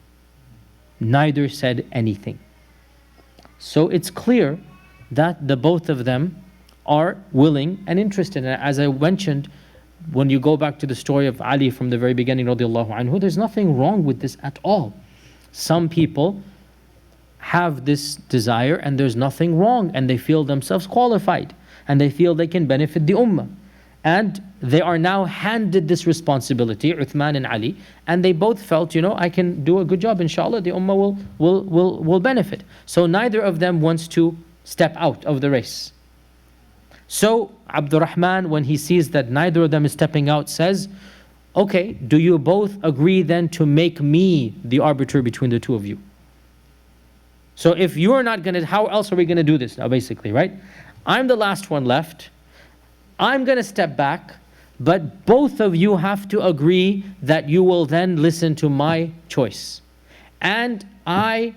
Neither said anything. So it's clear that the both of them are willing and interested. And as I mentioned, when you go back to the story of Ali from the very beginning, radiallahu anhu, there's nothing wrong with this at all. Some people have this desire and there's nothing wrong, and they feel themselves qualified and they feel they can benefit the ummah, and they are now handed this responsibility, Uthman and Ali, and they both felt, I can do a good job, inshallah the ummah will benefit. So neither of them wants to step out of the race. So Abdurrahman, when he sees that neither of them is stepping out, says, okay, do you both agree then to make me the arbiter between the two of you? So if you're not going to, how else are we going to do this now, basically, right? I'm the last one left. I'm going to step back, but both of you have to agree that you will then listen to my choice. And I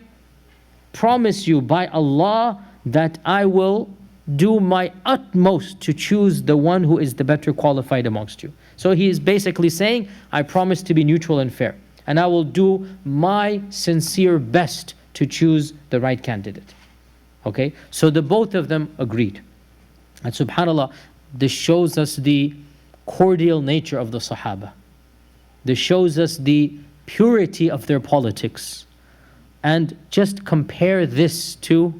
promise you by Allah that I will do my utmost to choose the one who is the better qualified amongst you. So he is basically saying, I promise to be neutral and fair, and I will do my sincere best to choose the right candidate. Okay, so the both of them agreed. And subhanAllah, this shows us the cordial nature of the Sahaba. This shows us the purity of their politics. And just compare this to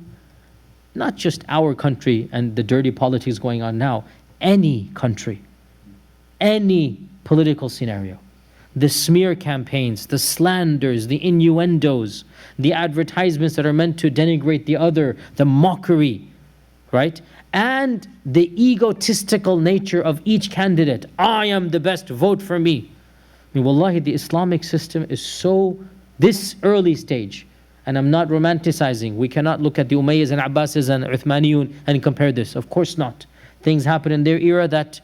not just our country and the dirty politics going on now, any country, any political scenario. The smear campaigns, the slanders, the innuendos, the advertisements that are meant to denigrate the other, the mockery, right? And the egotistical nature of each candidate. I am the best, vote for me. I mean, wallahi, the Islamic system is so, this early stage, and I'm not romanticizing. We cannot look at the Umayyads and Abbasids and Uthmaniyun and compare this. Of course not. Things happened in their era that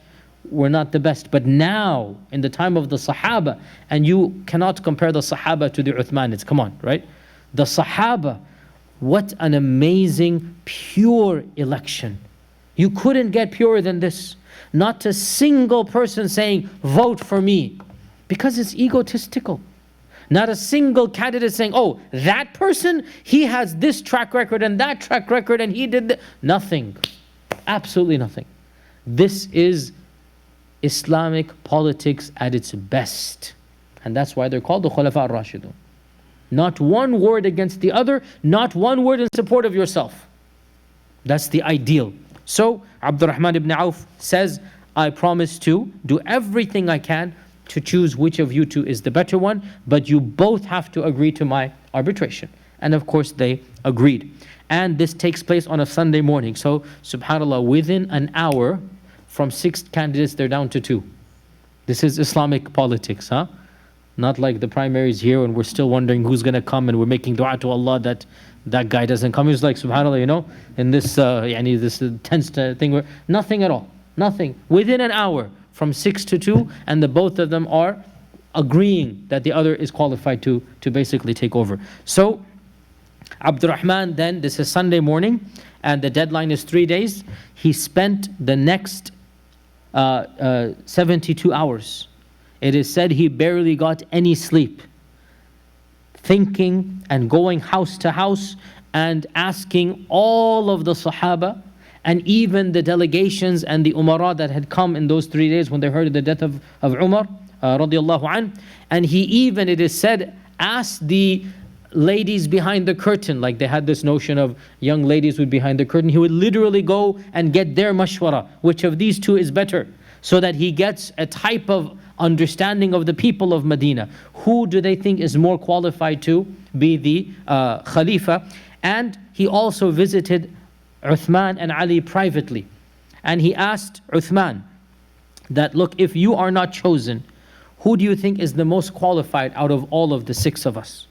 were not the best. But now, in the time of the Sahaba, and you cannot compare the Sahaba to the Uthmanids. Come on, right? The Sahaba, what an amazing, pure election. You couldn't get purer than this. Not a single person saying, vote for me. Because it's egotistical. Not a single candidate saying, oh, that person, he has this track record and that track record and he did nothing. Absolutely nothing. This is Islamic politics at its best. And that's why they're called the Khalifa al-Rashidun. Not one word against the other, not one word in support of yourself. That's the ideal. So Abdurrahman ibn Auf says, I promise to do everything I can to choose which of you two is the better one, but you both have to agree to my arbitration. And of course they agreed. And this takes place on a Sunday morning. So subhanAllah, within an hour, from 6 candidates, they're down to 2. This is Islamic politics, huh? Not like the primaries here when we're still wondering who's going to come and we're making dua to Allah that that guy doesn't come. It's like, subhanAllah, you know, in this, this tense thing, where nothing at all. Nothing. Within an hour, from 6 to 2, and the both of them are agreeing that the other is qualified to basically take over. So, Abdurrahman then, this is Sunday morning, and the deadline is 3 days. He spent the next 72 hours. It is said he barely got any sleep, thinking and going house to house and asking all of the Sahaba and even the delegations and the Umara that had come in those 3 days when they heard of the death of Umar radiallahu anh. And he even, it is said, asked the ladies behind the curtain, like they had this notion of young ladies would behind the curtain. He would literally go and get their mashwara, which of these two is better, so that he gets a type of understanding of the people of Medina. Who do they think is more qualified to be the khalifa? And he also visited Uthman and Ali privately. And he asked Uthman that, look, if you are not chosen, who do you think is the most qualified out of all of the 6 of us?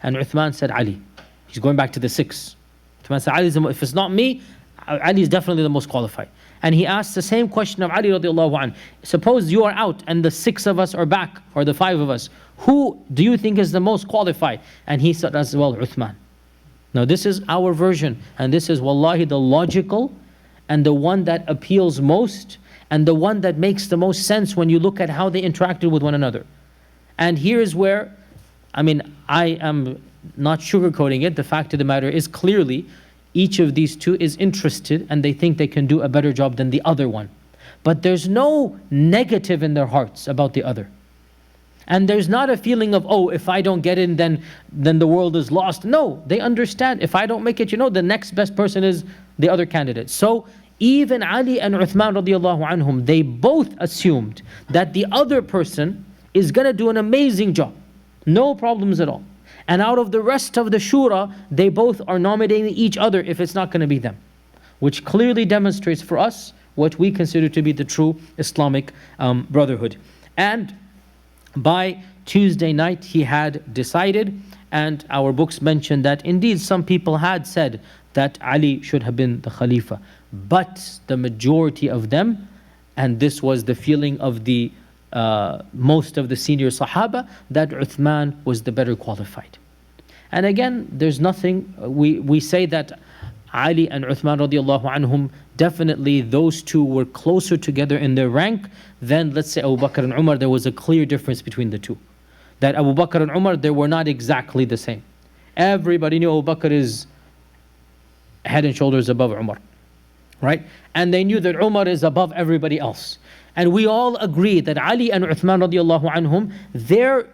And Uthman said, Ali. He's going back to the 6. Uthman said, Ali, if it's not me, Ali is definitely the most qualified. And he asked the same question of Ali radiallahu anh. Suppose you are out and the 6 of us are back, or the 5 of us. Who do you think is the most qualified? And he said as well, Uthman. Now this is our version, and this is wallahi the logical and the one that appeals most and the one that makes the most sense when you look at how they interacted with one another. And here's where, I mean, I am not sugarcoating it. The fact of the matter is clearly each of these two is interested and they think they can do a better job than the other one. But there's no negative in their hearts about the other. And there's not a feeling of, oh, if I don't get in, then the world is lost. No, they understand. If I don't make it, the next best person is the other candidate. So even Ali and Uthman radiallahu anhum, they both assumed that the other person is going to do an amazing job. No problems at all. And out of the rest of the shura, they both are nominating each other if it's not going to be them. Which clearly demonstrates for us what we consider to be the true Islamic brotherhood. And by Tuesday night, he had decided, and our books mention that indeed some people had said that Ali should have been the Khalifa. But the majority of them, and this was the feeling of the most of the senior Sahaba, that Uthman was the better qualified. And again, there's nothing, we say that Ali and Uthman radiallahu anhum, definitely those two were closer together in their rank than, let's say, Abu Bakr and Umar. There was a clear difference between the two. That Abu Bakr and Umar, they were not exactly the same. Everybody knew Abu Bakr is head and shoulders above Umar, right? And they knew that Umar is above everybody else. And we all agree that Ali and Uthman radiallahu anhum, their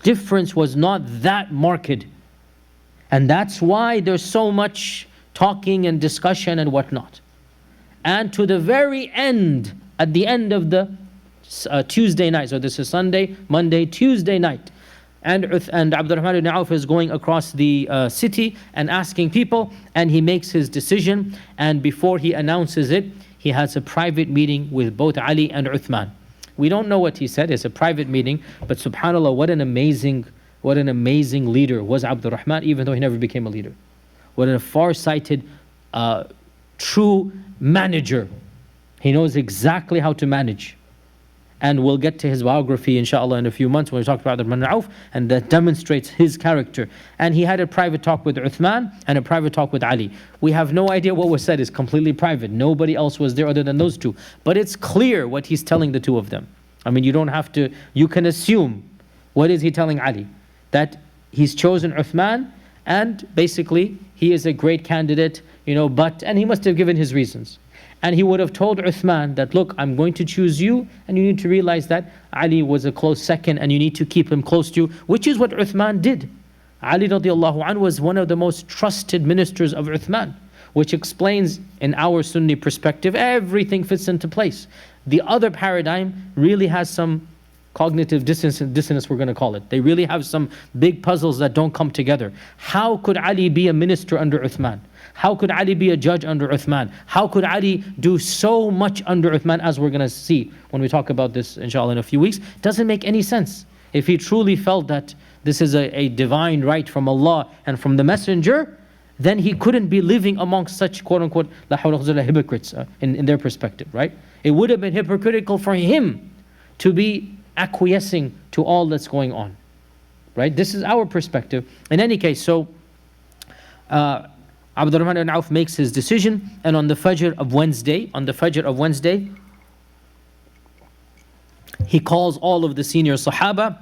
difference was not that marked. And that's why there's so much talking and discussion and whatnot. And to the very end, at the end of the Tuesday night, so this is Sunday, Monday, Tuesday night, and Abdurrahman ibn Auf is going across the city and asking people, and he makes his decision, and before he announces it, he has a private meeting with both Ali and Uthman. We don't know what he said, it's a private meeting, but subhanAllah, what an amazing leader was Abdurrahman, even though he never became a leader. What a far-sighted, true manager. He knows exactly how to manage. And we'll get to his biography inshallah in a few months when we talk about Abdurrahman ibn Auf, and that demonstrates his character. And he had a private talk with Uthman and a private talk with Ali. We have no idea what was said, it's completely private. Nobody else was there other than those two. But it's clear what he's telling the two of them. I mean, you don't have to, you can assume, what is he telling Ali? That he's chosen Uthman, and basically he is a great candidate, and he must have given his reasons. And he would have told Uthman that, look, I'm going to choose you, and you need to realize that Ali was a close second, and you need to keep him close to you, which is what Uthman did. Ali radiallahu anhu was one of the most trusted ministers of Uthman, which explains, in our Sunni perspective, everything fits into place. The other paradigm really has some cognitive dissonance, we're going to call it. They really have some big puzzles that don't come together. How could Ali be a minister under Uthman? How could Ali be a judge under Uthman? How could Ali do so much under Uthman, as we're going to see when we talk about this inshallah in a few weeks? Doesn't make any sense. If he truly felt that this is a divine right from Allah and from the messenger, then he couldn't be living amongst such quote-unquote hypocrites in their perspective, right? It would have been hypocritical for him to be acquiescing to all that's going on, right? This is our perspective. In any case, so Abdurrahman ibn Auf makes his decision, and on the Fajr of Wednesday, he calls all of the senior Sahaba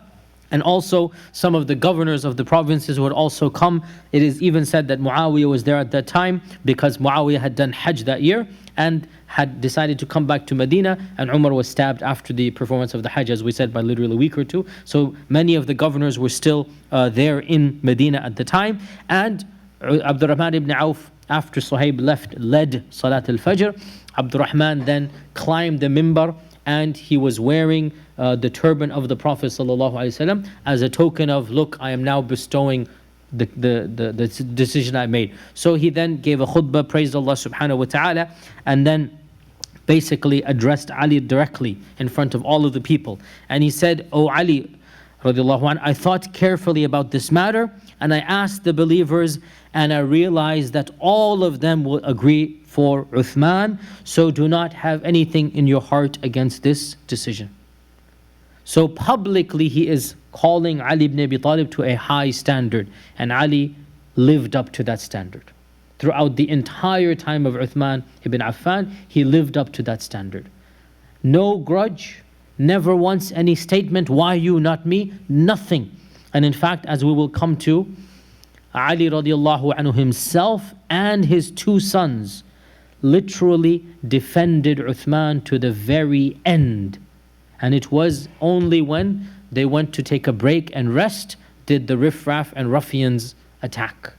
and also some of the governors of the provinces who had also come. It is even said that Muawiyah was there at that time because Muawiyah had done Hajj that year and had decided to come back to Medina, and Umar was stabbed after the performance of the Hajj, as we said, by literally a week or two. So many of the governors were still there in Medina at the time, and Abdurrahman ibn Auf, after Suhaib left, led Salat al-Fajr. Abdurrahman then climbed the mimbar, and he was wearing the turban of the Prophet ﷺ as a token of, look, I am now bestowing the decision I made. So he then gave a khutbah, praised Allah subhanahu wa ta'ala, and then basically addressed Ali directly in front of all of the people. And he said, "O Ali, radiallahu anh, I thought carefully about this matter, and I asked the believers, and I realized that all of them will agree for Uthman, so do not have anything in your heart against this decision." So publicly he is calling Ali ibn Abi Talib to a high standard, and Ali lived up to that standard. Throughout the entire time of Uthman ibn Affan, he lived up to that standard. No grudge, never once any statement, why you, not me, nothing. And in fact, as we will come to, Ali radiallahu anhu himself and his two sons literally defended Uthman to the very end. And it was only when they went to take a break and rest did the riffraff and ruffians attack.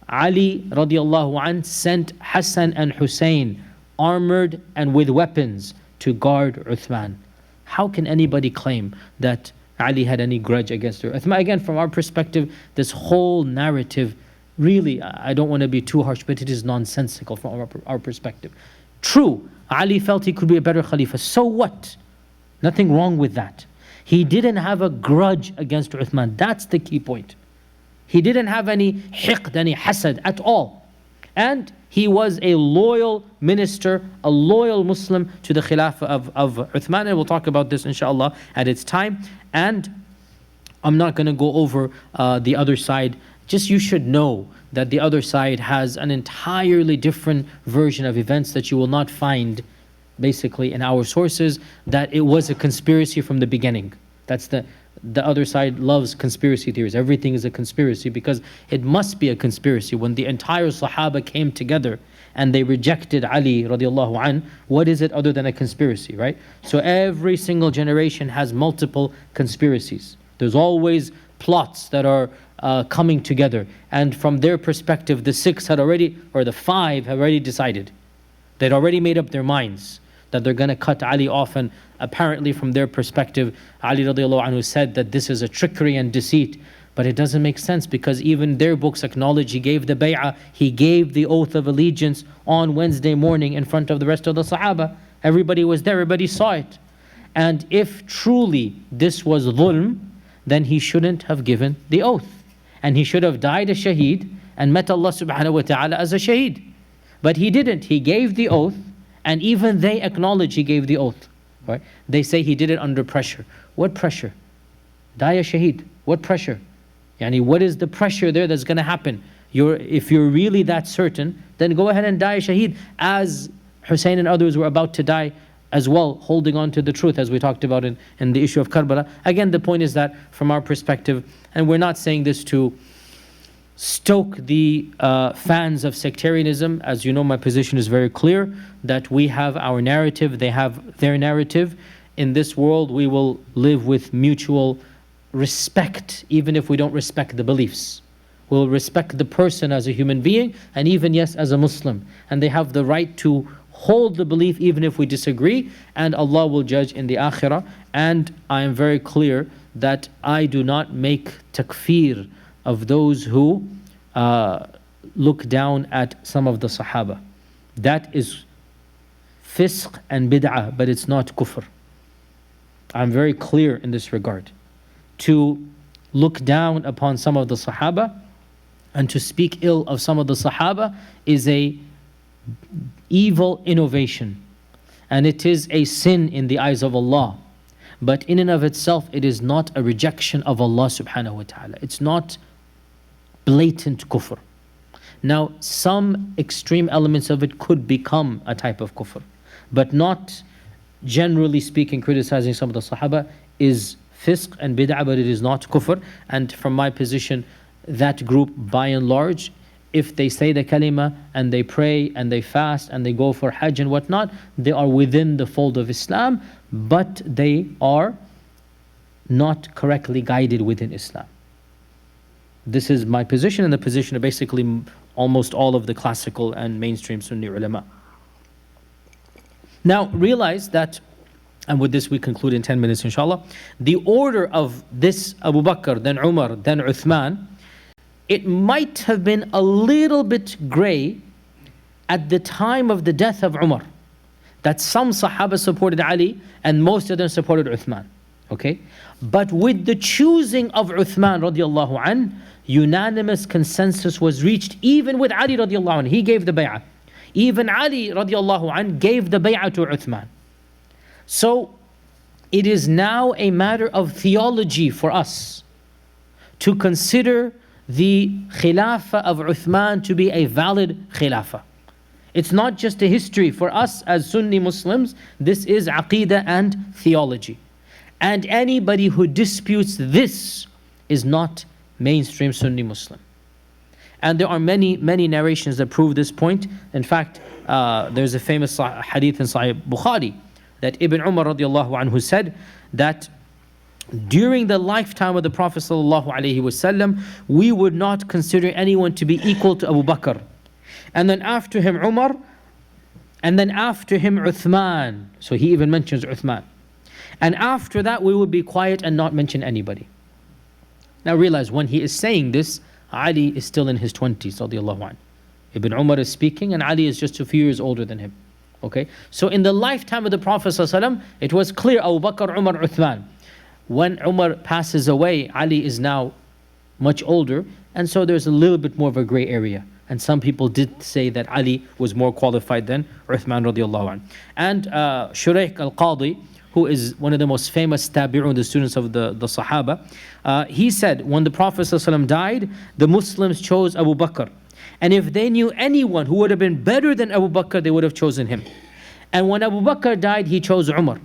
Ali radiallahu anh sent Hassan and Hussein armored and with weapons to guard Uthman. How can anybody claim that Ali had any grudge against Uthman? Again, from our perspective, this whole narrative, really, I don't want to be too harsh, but it is nonsensical from our perspective. True, Ali felt he could be a better khalifa. So what? Nothing wrong with that. He didn't have a grudge against Uthman. That's the key point. He didn't have any hiqd, any hasad at all. And he was a loyal minister, a loyal Muslim to the khilafah of Uthman. And we'll talk about this inshallah at its time. And I'm not going to go over the other side. Just you should know that the other side has an entirely different version of events that you will not find basically in our sources, that it was a conspiracy from the beginning. That's the other side loves conspiracy theories. Everything is a conspiracy because it must be a conspiracy. When the entire Sahaba came together and they rejected Ali radiallahu anh, what is it other than a conspiracy, right? So every single generation has multiple conspiracies. There's always plots that are coming together. And from their perspective, the six had already, or the five have already decided. They'd already made up their minds that they're going to cut Ali off. And apparently from their perspective, Ali radiallahu anhu said that this is a trickery and deceit. But it doesn't make sense because even their books acknowledge he gave the bay'ah, he gave the oath of allegiance on Wednesday morning in front of the rest of the Sahaba. Everybody was there, everybody saw it. And if truly this was dhulm, then he shouldn't have given the oath. And he should have died a shaheed and met Allah subhanahu wa ta'ala as a shaheed. But he didn't. He gave the oath, and even they acknowledge he gave the oath. Right? They say he did it under pressure. What pressure? Die a shaheed. What pressure? Yani, what is the pressure there that's going to happen? If you're really that certain, then go ahead and die a shaheed, as Hussein and others were about to die as well, holding on to the truth, as we talked about in the issue of Karbala. Again, the point is that from our perspective, and we're not saying this to stoke the fans of sectarianism. As you know, my position is very clear, that we have our narrative, they have their narrative. In this world, we will live with mutual respect, even if we don't respect the beliefs. We'll respect the person as a human being, and even, yes, as a Muslim. And they have the right to hold the belief even if we disagree, and Allah will judge in the akhirah. And I am very clear that I do not make takfir of those who look down at some of the Sahaba. That is fisq and bid'ah, but it's not kufr. I'm very clear in this regard. To look down upon some of the Sahaba and to speak ill of some of the Sahaba is a evil innovation, and it is a sin in the eyes of Allah. But in and of itself, it is not a rejection of Allah subhanahu wa ta'ala. It's not blatant kufr. Now, some extreme elements of it could become a type of kufr, but not, generally speaking, criticizing some of the Sahaba is fisq and bid'ah, but it is not kufr. And from my position, that group, by and large, if they say the kalima and they pray and they fast and they go for hajj and whatnot, they are within the fold of Islam, but they are not correctly guided within Islam. This is my position and the position of basically almost all of the classical and mainstream Sunni ulama. Now realize that, and with this we conclude in 10 minutes inshallah, the order of this Abu Bakr, then Umar, then Uthman, it might have been a little bit gray at the time of the death of Umar, that some Sahaba supported Ali and most of them supported Uthman. Okay? But with the choosing of Uthman radiallahu anh, unanimous consensus was reached, even with Ali radiallahu anh. He gave the bay'ah. Even Ali radiallahu anh gave the bay'ah to Uthman. So it is now a matter of theology for us to consider the khilafah of Uthman to be a valid khilafah. It's not just a history. For us as Sunni Muslims, this is aqeedah and theology. And anybody who disputes this is not mainstream Sunni Muslim. And there are many, many narrations that prove this point. In fact, there's a famous hadith in Sahih Bukhari that Ibn Umar radiallahu anhu said that during the lifetime of the Prophet sallallahu alaihi wasallam, we would not consider anyone to be equal to Abu Bakr. And then after him Umar, and then after him Uthman. So he even mentions Uthman. And after that we would be quiet and not mention anybody. Now realize, when he is saying this, Ali is still in his 20s radiallahu anhu. Ibn Umar is speaking and Ali is just a few years older than him. Okay, so in the lifetime of the Prophet ﷺ, it was clear Abu Bakr, Umar, Uthman. When Umar passes away, Ali is now much older, and so there's a little bit more of a gray area. And some people did say that Ali was more qualified than Uthman radiallahu anh. And Shaykh Qadhi, who is one of the most famous tabi'un, the students of the Sahaba, he said, when the Prophet ﷺ died, the Muslims chose Abu Bakr. And if they knew anyone who would have been better than Abu Bakr, they would have chosen him. And when Abu Bakr died, he chose Umar.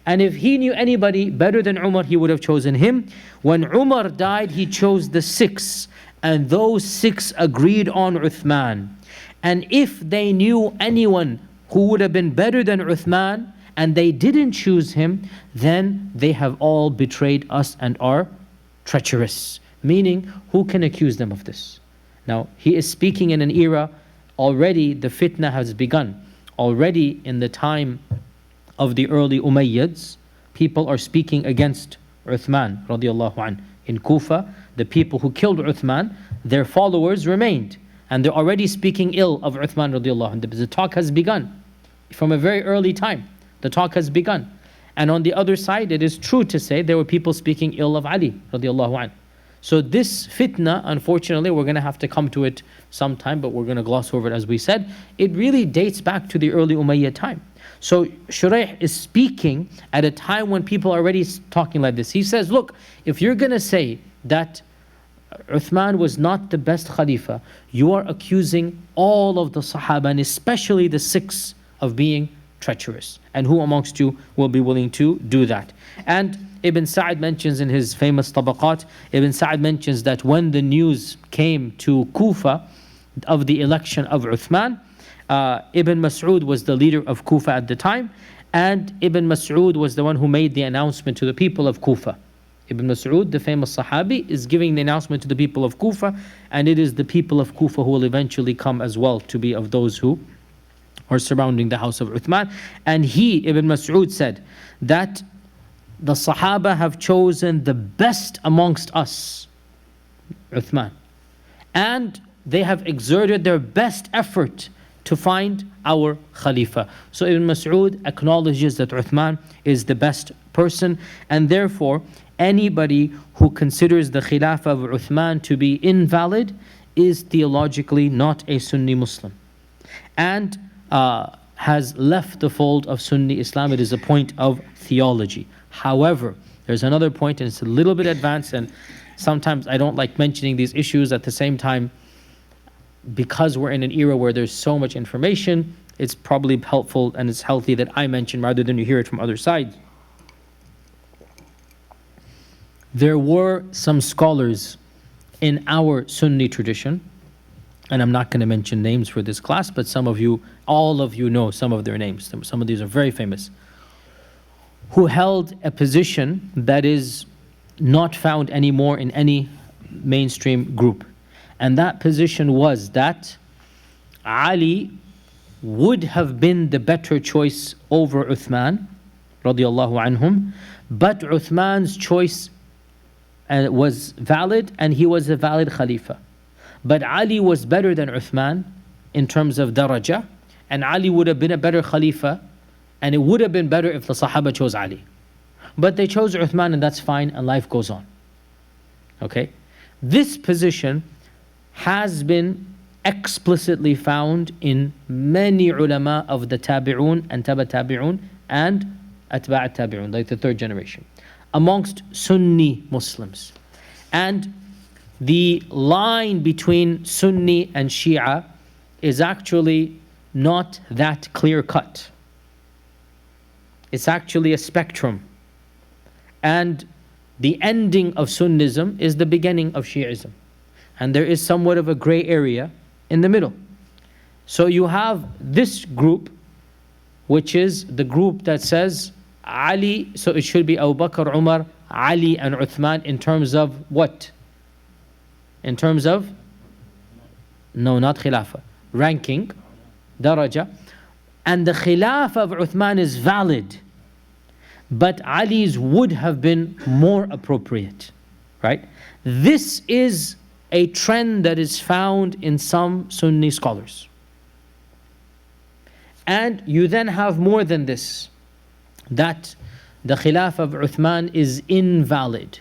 And if he knew anybody better than Umar, he would have chosen him. When Umar died, he chose the 6. And those 6 agreed on Uthman. And if they knew anyone who would have been better than Uthman, and they didn't choose him, then they have all betrayed us and are treacherous. Meaning, who can accuse them of this? Now, he is speaking in an era, already the fitna has begun. Already in the time of the early Umayyads, people are speaking against Uthman radiallahu anh. In Kufa, the people who killed Uthman, their followers remained. And they're already speaking ill of Uthman radiallahu anh. The talk has begun. From a very early time, the talk has begun. And on the other side, it is true to say there were people speaking ill of Ali radiallahu anh. So this fitna, unfortunately, we're going to have to come to it sometime, but we're going to gloss over it as we said. It really dates back to the early Umayyad time. So Shuraih is speaking at a time when people are already talking like this. He says, look, if you're going to say that Uthman was not the best khalifa, you are accusing all of the Sahaba, and especially the 6, of being treacherous. And who amongst you will be willing to do that? And Ibn Sa'd mentions in his famous Tabaqat, Ibn Sa'd mentions that when the news came to Kufa of the election of Uthman, Ibn Mas'ud was the leader of Kufa at the time, and Ibn Mas'ud was the one who made the announcement to the people of Kufa. Ibn Mas'ud, the famous Sahabi, is giving the announcement to the people of Kufa, and it is the people of Kufa who will eventually come as well to be of those who are surrounding the house of Uthman. And he, Ibn Mas'ud, said that the Sahaba have chosen the best amongst us, Uthman, and they have exerted their best effort to find our Khalifa. So Ibn Mas'ud acknowledges that Uthman is the best person, and therefore anybody who considers the Khilafah of Uthman to be invalid is theologically not a Sunni Muslim, and has left the fold of Sunni Islam. It is a point of theology. However, there's another point, and it's a little bit advanced, and sometimes I don't like mentioning these issues. At the same time, because we're in an era where there's so much information, it's probably helpful and it's healthy that I mention rather than you hear it from other sides. There were some scholars in our Sunni tradition, and I'm not going to mention names for this class, but some of you, all of you know some of their names. Some of these are very famous, who held a position that is not found anymore in any mainstream group. And that position was that Ali would have been the better choice over Uthman, radiallahu anhum, but Uthman's choice was valid, and he was a valid Khalifa. But Ali was better than Uthman in terms of daraja, and Ali would have been a better Khalifa, and it would have been better if the Sahaba chose Ali. But they chose Uthman, and that's fine, and life goes on. Okay? This position has been explicitly found in many ulama of the tabi'un and taba tabi'un and atba' tabi'un, like the 3rd generation, amongst Sunni Muslims. And the line between Sunni and Shia is actually not that clear cut. It's actually a spectrum. And the ending of Sunnism is the beginning of Shi'ism. And there is somewhat of a gray area in the middle. So you have this group, which is the group that says Ali, so it should be Abu Bakr, Umar, Ali and Uthman in terms of what? In terms of? No, not Khilafah. Ranking, daraja. And the Khilafah of Uthman is valid, but Ali's would have been more appropriate, right? This is a trend that is found in some Sunni scholars. And you then have more than this, that the Khilafah of Uthman is invalid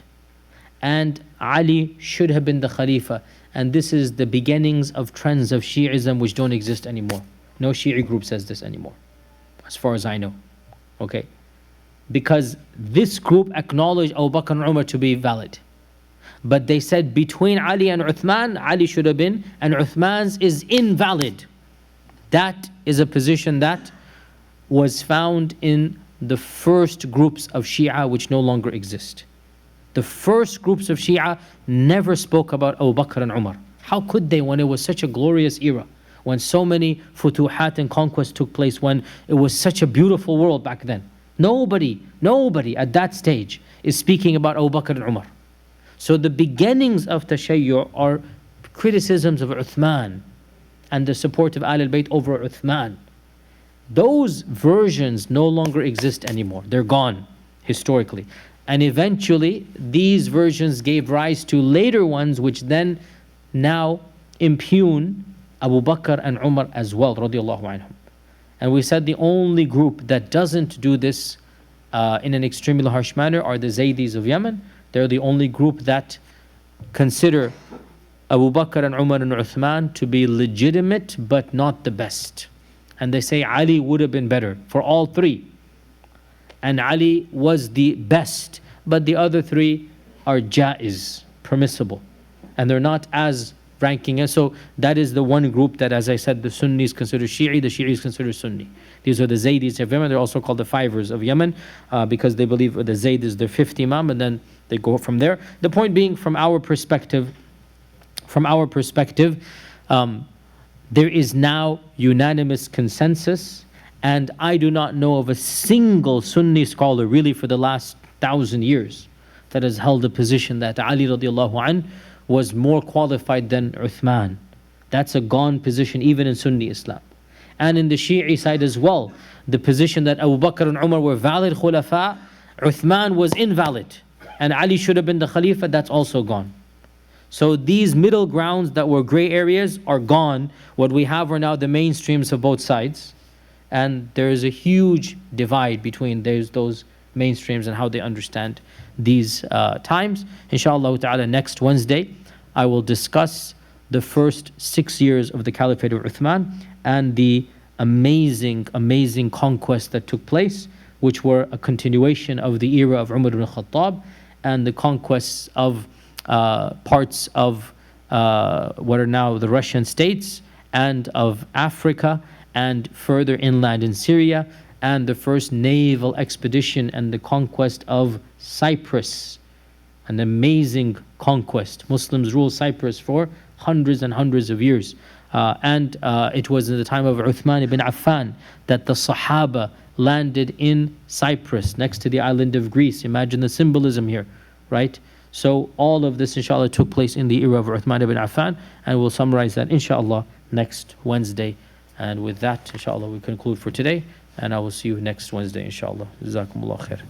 and Ali should have been the Khalifa. And this is the beginnings of trends of Shi'ism which don't exist anymore. No Shi'i group says this anymore, as far as I know. Okay? Because this group acknowledged Abu Bakr and Umar to be valid. But they said between Ali and Uthman, Ali should have been, and Uthman's is invalid. That is a position that was found in the first groups of Shia which no longer exist. The first groups of Shia never spoke about Abu Bakr and Umar. How could they when it was such a glorious era? When so many futuhat and conquests took place, when it was such a beautiful world back then. Nobody at that stage is speaking about Abu Bakr and Umar. So the beginnings of Tashayyu' are criticisms of Uthman and the support of Ahl al-Bayt over Uthman. Those versions no longer exist anymore. They're gone historically. And eventually, these versions gave rise to later ones which then now impugn Abu Bakr and Umar as well, radiallahu anhum. And we said the only group that doesn't do this in an extremely harsh manner are the Zaydis of Yemen. They're the only group that consider Abu Bakr and Umar and Uthman to be legitimate but not the best. And they say Ali would have been better for all three. And Ali was the best, but the other three are jaiz, permissible. And they're not as ranking. And so that is the one group that, as I said, the Sunnis consider Shi'i, the Shi'is consider Sunni. These are the Zaydis of Yemen. They're also called the Fivers of Yemen because they believe the Zayd is their fifth Imam, and then they go from there. The point being, from our perspective, there is now unanimous consensus, and I do not know of a single Sunni scholar really for the last 1,000 years that has held a position that Ali radiallahu anh was more qualified than Uthman. That's a gone position even in Sunni Islam. And in the Shi'i side as well, the position that Abu Bakr and Umar were valid khulafa, Uthman was invalid, and Ali should have been the Khalifa, that's also gone. So these middle grounds that were gray areas are gone. What we have are now the mainstreams of both sides. And there is a huge divide between those mainstreams and how they understand these times. Inshallah ta'ala, next Wednesday, I will discuss the first 6 years of the Caliphate of Uthman and the amazing conquests that took place, which were a continuation of the era of Umar ibn Khattab and the conquests of parts of what are now the Russian states and of Africa and further inland in Syria, and the first naval expedition and the conquest of Cyprus. An amazing conquest. Muslims ruled Cyprus for hundreds and hundreds of years. And it was in the time of Uthman Ibn Affan that the Sahaba landed in Cyprus next to the island of Greece. Imagine the symbolism here, right? So all of this inshallah took place in the era of Uthman Ibn Affan, and we'll summarize that inshallah next Wednesday. And with that inshallah we conclude for today, and I will see you next Wednesday inshallah. Jazakumullah khair.